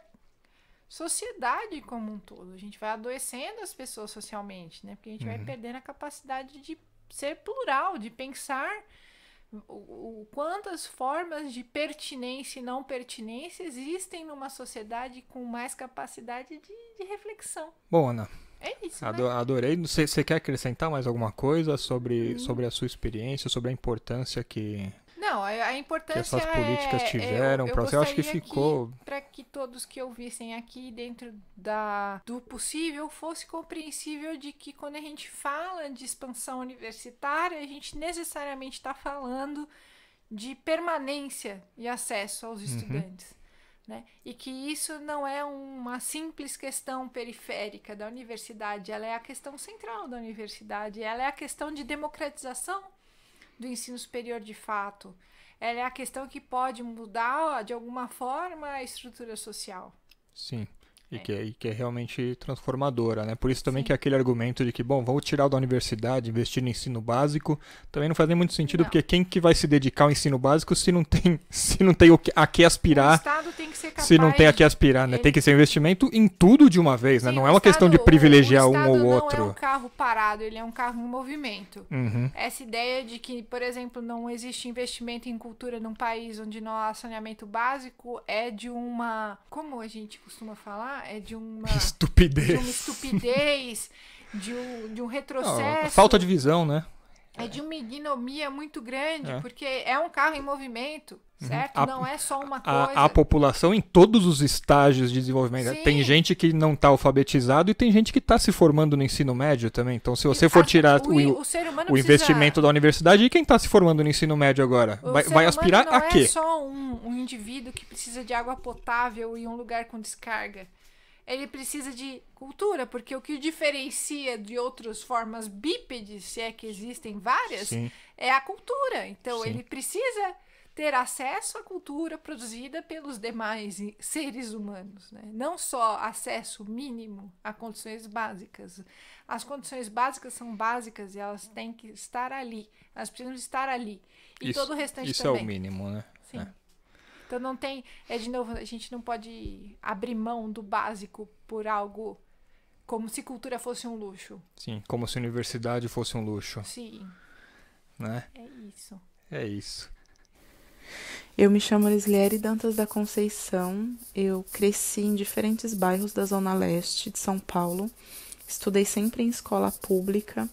sociedade como um todo. A gente vai adoecendo as pessoas socialmente, né? Porque a gente vai perdendo a capacidade de ser plural, de pensar quantas formas de pertinência e não pertinência existem numa sociedade com mais capacidade de reflexão. Bom, Ana, É isso, né? Adorei. Você quer acrescentar mais alguma coisa sobre a sua experiência, sobre a importância que Não, a importância essas políticas tiveram para você? Eu acho que ficou... Para que todos que ouvissem aqui dentro do possível fosse compreensível de que quando a gente fala de expansão universitária, a gente necessariamente está falando de permanência e acesso aos estudantes. Né? E que isso não é uma simples questão periférica da universidade, ela é a questão central da universidade, ela é a questão de democratização do ensino superior de fato, ela é a questão que pode mudar de alguma forma a estrutura social. Sim. E que é realmente transformadora, né? Por isso também Sim. que é aquele argumento de que, bom, vamos tirar da universidade, investir no ensino básico, também não faz nem muito sentido, Não. porque quem que vai se dedicar ao ensino básico se não tem a que O aspirar, Estado tem que ser capaz se não tem a que aspirar, né? ele- Tem que ser um investimento em tudo de uma vez, né? Sim, Não o é uma questão de Estado- privilegiar o um Estado ou não outro. é um carro parado, ele é um carro em movimento. Uhum. Essa ideia de que, por exemplo, não existe investimento em cultura num país onde não há saneamento básico é de uma... Como a gente costuma falar? É de uma Estupidez. estupidez, de um Não, retrocesso. falta de visão, né? É de uma ignomia muito grande, É. porque é um carro em movimento, certo? A- Não é só uma coisa. A população em todos os estágios de desenvolvimento. Sim. Tem gente que não está alfabetizado e tem gente que está se formando no ensino médio também. Então, se você for tirar o ser humano o investimento da universidade, e quem está se formando no ensino médio agora? O Vai ser humano aspirar não a quê? é só um indivíduo que precisa de água potável e um lugar com descarga. Ele precisa de cultura, porque o que o diferencia de outras formas bípedes, se é que existem várias, Sim. é a cultura. Então, Sim. ele precisa ter acesso à cultura produzida pelos demais seres humanos, né? Não só acesso mínimo a condições básicas. As condições básicas são básicas e elas têm que estar ali. Elas precisam estar ali. E todo o restante isso também. é o mínimo, né? Sim. É. Então não tem... de novo, a gente não pode abrir mão do básico por algo como se cultura fosse um luxo. Sim, como se a universidade fosse um luxo, Sim, né? é isso. É isso. Eu me chamo Lisliere Dantas da Conceição. Eu cresci em diferentes bairros da Zona Leste de São Paulo. Estudei sempre em escola pública.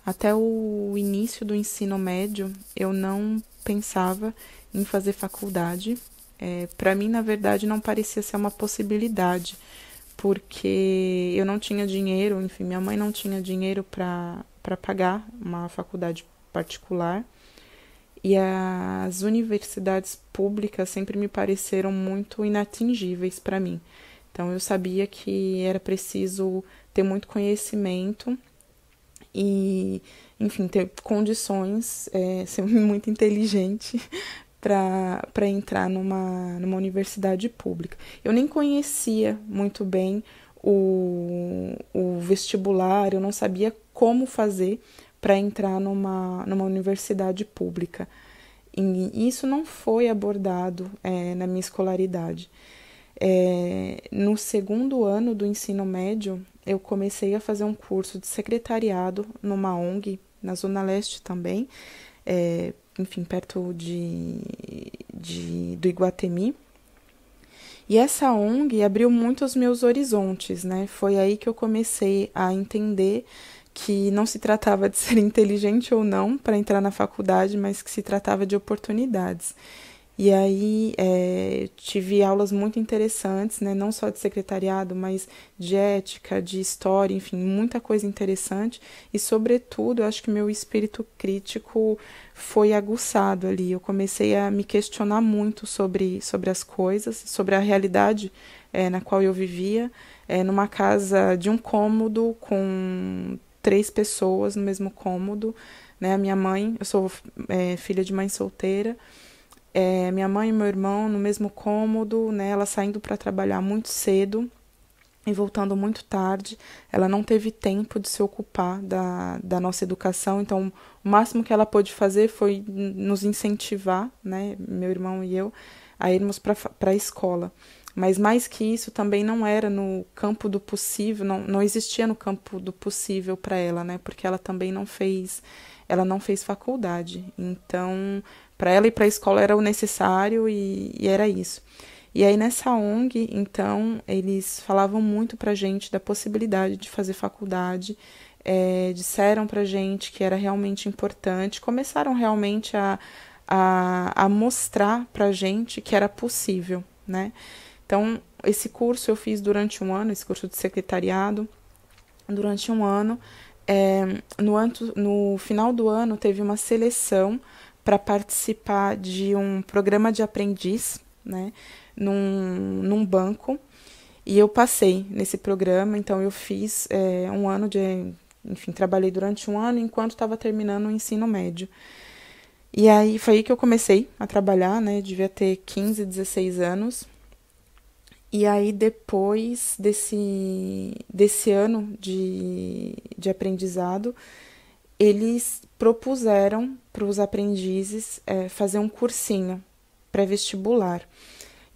Até o início do ensino médio, eu não pensava em fazer faculdade. Para mim, na verdade, não parecia ser uma possibilidade, porque eu não tinha dinheiro, enfim, minha mãe não tinha dinheiro para pagar uma faculdade particular. E as universidades públicas sempre me pareceram muito inatingíveis para mim. Então, eu sabia que era preciso ter muito conhecimento e, enfim, ter condições, ser muito inteligente para entrar numa universidade pública. Eu nem conhecia muito bem o vestibular, eu não sabia como fazer para entrar numa universidade pública. E isso não foi abordado na minha escolaridade. No segundo ano do ensino médio, eu comecei a fazer um curso de secretariado numa ONG, na Zona Leste também, enfim, perto do Iguatemi. E essa ONG abriu muito os meus horizontes, né? Foi aí que eu comecei a entender que não se tratava de ser inteligente ou não para entrar na faculdade, mas que se tratava de oportunidades. E aí tive aulas muito interessantes, né? Não só de secretariado, mas de ética, de história, enfim, muita coisa interessante. E, sobretudo, eu acho que meu espírito crítico foi aguçado ali. Eu comecei a me questionar muito sobre as coisas, sobre a realidade na qual eu vivia, numa casa de um cômodo com 3 pessoas no mesmo cômodo, né? A minha mãe, eu sou filha de mãe solteira, minha mãe e meu irmão no mesmo cômodo, né? Ela saindo para trabalhar muito cedo e voltando muito tarde. Ela não teve tempo de se ocupar da nossa educação, então o máximo que ela pôde fazer foi nos incentivar, né? Meu irmão e eu, a irmos para a escola. Mas mais que isso também não era no campo do possível, não existia no campo do possível para ela, né? Porque ela também não fez faculdade. Então, para ela ir para a escola era o necessário e era isso. E aí nessa ONG, então, eles falavam muito pra gente da possibilidade de fazer faculdade, disseram pra gente que era realmente importante, começaram realmente a mostrar pra gente que era possível, né? Então, esse curso eu fiz durante um ano, esse curso de secretariado, durante um ano. No final do ano, teve uma seleção para participar de um programa de aprendiz, né, num banco, e eu passei nesse programa. Então eu fiz um ano enfim, trabalhei durante um ano enquanto estava terminando o ensino médio. E aí foi aí que eu comecei a trabalhar, né, devia ter 15, 16 anos. E aí, depois desse ano de aprendizado, eles propuseram para os aprendizes fazer um cursinho pré-vestibular.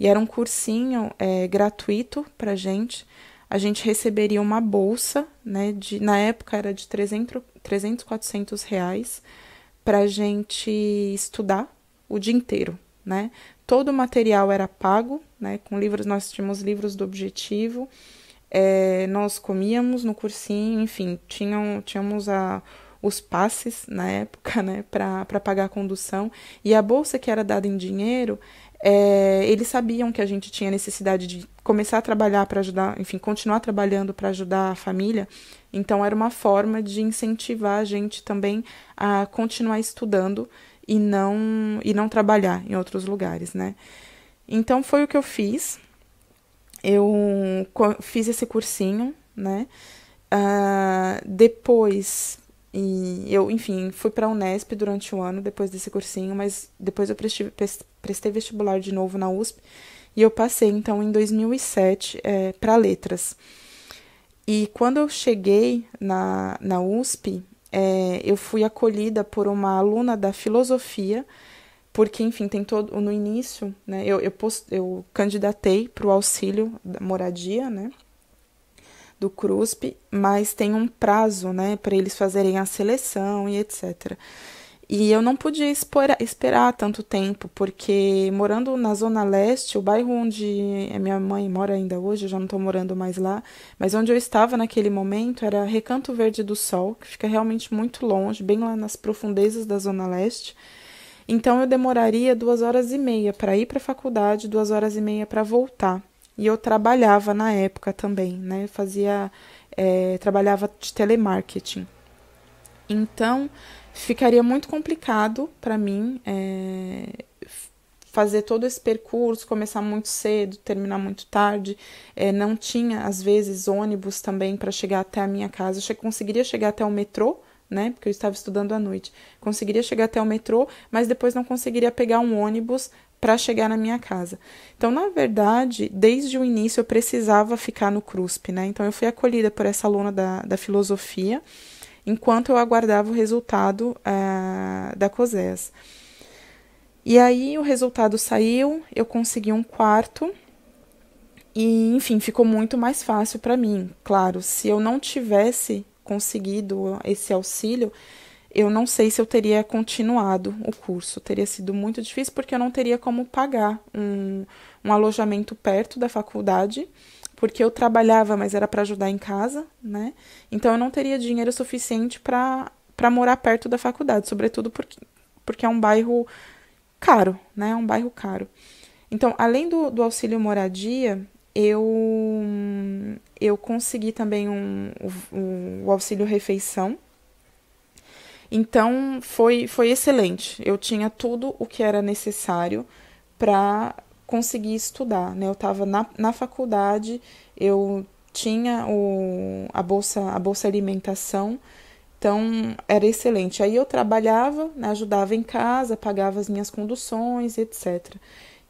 E era um cursinho gratuito para a gente. A gente receberia uma bolsa, né, na época era de 300, 400 reais, para a gente estudar o dia inteiro, né? Todo o material era pago, né? Com livros, nós tínhamos livros do Objetivo, nós comíamos no cursinho, enfim, tínhamos os passes na época, né? Para pagar a condução. E a bolsa que era dada em dinheiro, eles sabiam que a gente tinha necessidade de começar a trabalhar para ajudar, enfim, continuar trabalhando para ajudar a família. Então, era uma forma de incentivar a gente também a continuar estudando e não trabalhar em outros lugares, né? Então, foi o que eu fiz. Eu fiz esse cursinho, né? Depois, eu, enfim, fui para a Unesp durante um ano, depois desse cursinho, mas depois eu prestei vestibular de novo na USP, e eu passei, então, em 2007, para letras. E quando eu cheguei na USP, eu fui acolhida por uma aluna da filosofia, porque, enfim, tem todo no início, né? Eu candidatei para o auxílio da moradia, né, do CRUSP, mas tem um prazo, né, para eles fazerem a seleção e etc. E eu não podia esperar tanto tempo, porque morando na Zona Leste, o bairro onde a minha mãe mora ainda hoje, eu já não estou morando mais lá, mas onde eu estava naquele momento era Recanto Verde do Sol, que fica realmente muito longe, bem lá nas profundezas da Zona Leste. Então eu demoraria 2h30 para ir para a faculdade, 2h30 para voltar. E eu trabalhava na época também, né? Trabalhava de telemarketing. Então, ficaria muito complicado para mim fazer todo esse percurso, começar muito cedo, terminar muito tarde. Não tinha, às vezes, ônibus também para chegar até a minha casa. Eu conseguiria chegar até o metrô, né? Porque eu estava estudando à noite. Conseguiria chegar até o metrô, mas depois não conseguiria pegar um ônibus para chegar na minha casa. Então, na verdade, desde o início eu precisava ficar no CRUSP, né? Então, eu fui acolhida por essa aluna da filosofia, enquanto eu aguardava o resultado da COSEAS. E aí o resultado saiu, eu consegui um quarto e, enfim, ficou muito mais fácil para mim. Claro, se eu não tivesse conseguido esse auxílio, eu não sei se eu teria continuado o curso. Teria sido muito difícil porque eu não teria como pagar um alojamento perto da faculdade, porque eu trabalhava, mas era para ajudar em casa, né? Então, eu não teria dinheiro suficiente para morar perto da faculdade, sobretudo porque é um bairro caro, né? É um bairro caro. Então, além do auxílio moradia, eu consegui também o auxílio refeição. Então, foi excelente. Eu tinha tudo o que era necessário para conseguir estudar, né? Eu estava na faculdade, eu tinha a bolsa alimentação, então era excelente. Aí eu trabalhava, né, ajudava em casa, pagava as minhas conduções, etc.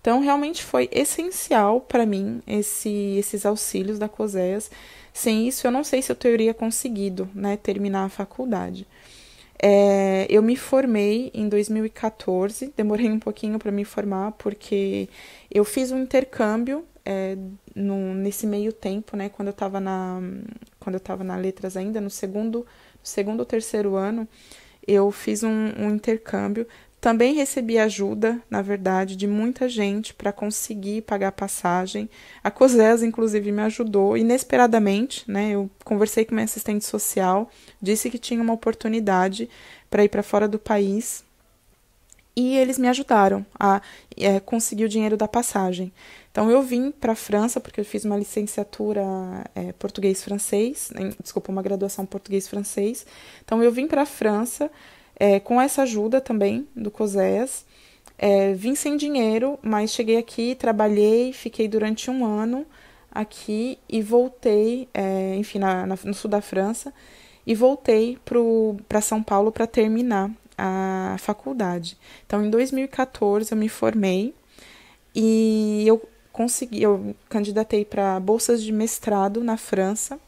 Então, realmente foi essencial para mim esses auxílios da COSEAS. Sem isso, eu não sei se eu teria conseguido, né, terminar a faculdade. Eu me formei em 2014, demorei um pouquinho para me formar, porque eu fiz um intercâmbio nesse meio tempo, né, quando eu estava na letras ainda, no segundo ou terceiro ano, eu fiz um intercâmbio, também recebi ajuda, na verdade, de muita gente para conseguir pagar a passagem. A COSES, inclusive, me ajudou inesperadamente, né? Eu conversei com minha assistente social, disse que tinha uma oportunidade para ir para fora do país e eles me ajudaram a conseguir o dinheiro da passagem. Então, eu vim para a França, porque eu fiz uma licenciatura português-francês, desculpa, uma graduação português-francês. Então, eu vim para a França com essa ajuda também do COSES. Vim sem dinheiro, mas cheguei aqui, trabalhei, fiquei durante 1 ano aqui e voltei, enfim, no sul da França, e voltei para São Paulo para terminar a faculdade. Então, em 2014, eu me formei e eu candidatei para bolsas de mestrado na França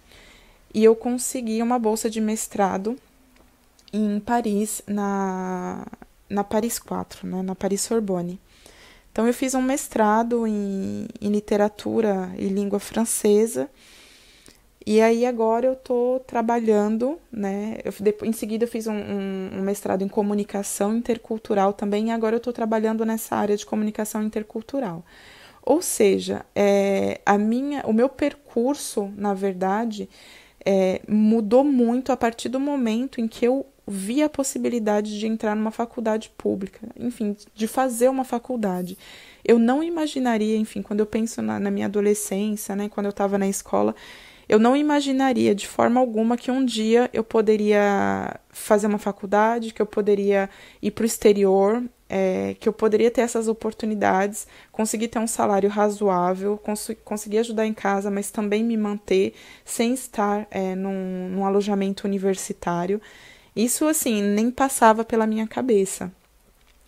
e eu consegui uma bolsa de mestrado em Paris, na Paris 4, né, na Paris Sorbonne. Então, eu fiz um mestrado em literatura e língua francesa. E aí, agora eu estou trabalhando, né? Em seguida, eu fiz um mestrado em comunicação intercultural também. E agora eu estou trabalhando nessa área de comunicação intercultural. Ou seja, o meu percurso, na verdade, mudou muito a partir do momento em que eu vi a possibilidade de entrar numa faculdade pública, enfim, de fazer uma faculdade. Eu não imaginaria, enfim, quando eu penso na minha adolescência, né, quando eu estava na escola, eu não imaginaria de forma alguma que um dia eu poderia fazer uma faculdade, que eu poderia ir para o exterior, que eu poderia ter essas oportunidades, conseguir ter um salário razoável, conseguir ajudar em casa, mas também me manter sem estar num alojamento universitário. Isso, assim, nem passava pela minha cabeça.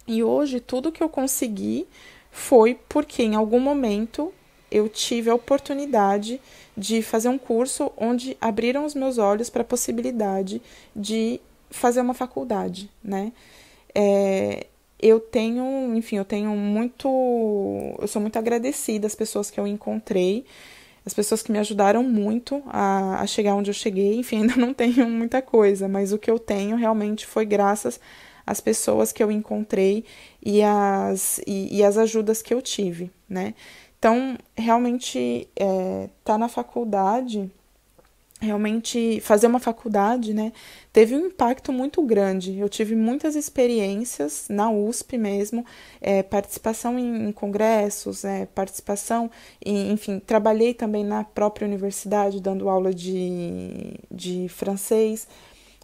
E hoje, tudo que eu consegui foi porque, em algum momento, eu tive a oportunidade de fazer um curso onde abriram os meus olhos para a possibilidade de fazer uma faculdade, né? Eu sou muito agradecida às pessoas que eu encontrei, as pessoas que me ajudaram muito a chegar onde eu cheguei. Enfim, ainda não tenho muita coisa, mas o que eu tenho realmente foi graças às pessoas que eu encontrei e as ajudas que eu tive, né? Então, realmente, estar na faculdade, realmente fazer uma faculdade, né, teve um impacto muito grande. Eu tive muitas experiências na USP mesmo, participação em congressos, participação enfim, trabalhei também na própria universidade dando aula de francês.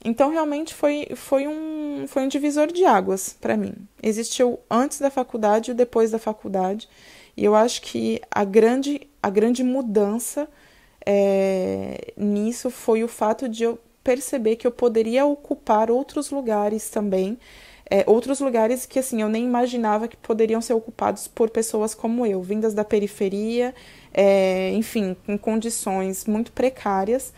Então, realmente foi um divisor de águas para mim. Existiu antes da faculdade e depois da faculdade. E eu acho que a grande mudança nisso foi o fato de eu perceber que eu poderia ocupar outros lugares também, outros lugares que, assim, eu nem imaginava que poderiam ser ocupados por pessoas como eu, vindas da periferia, enfim, com condições muito precárias.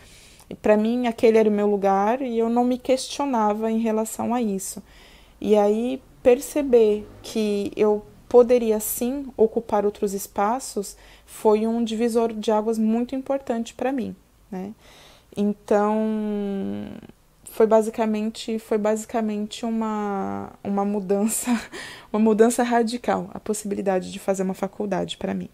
E para mim, aquele era o meu lugar e eu não me questionava em relação a isso. E aí, perceber que eu poderia sim ocupar outros espaços foi um divisor de águas muito importante para mim, né? Então, foi basicamente uma mudança radical, a possibilidade de fazer uma faculdade para mim.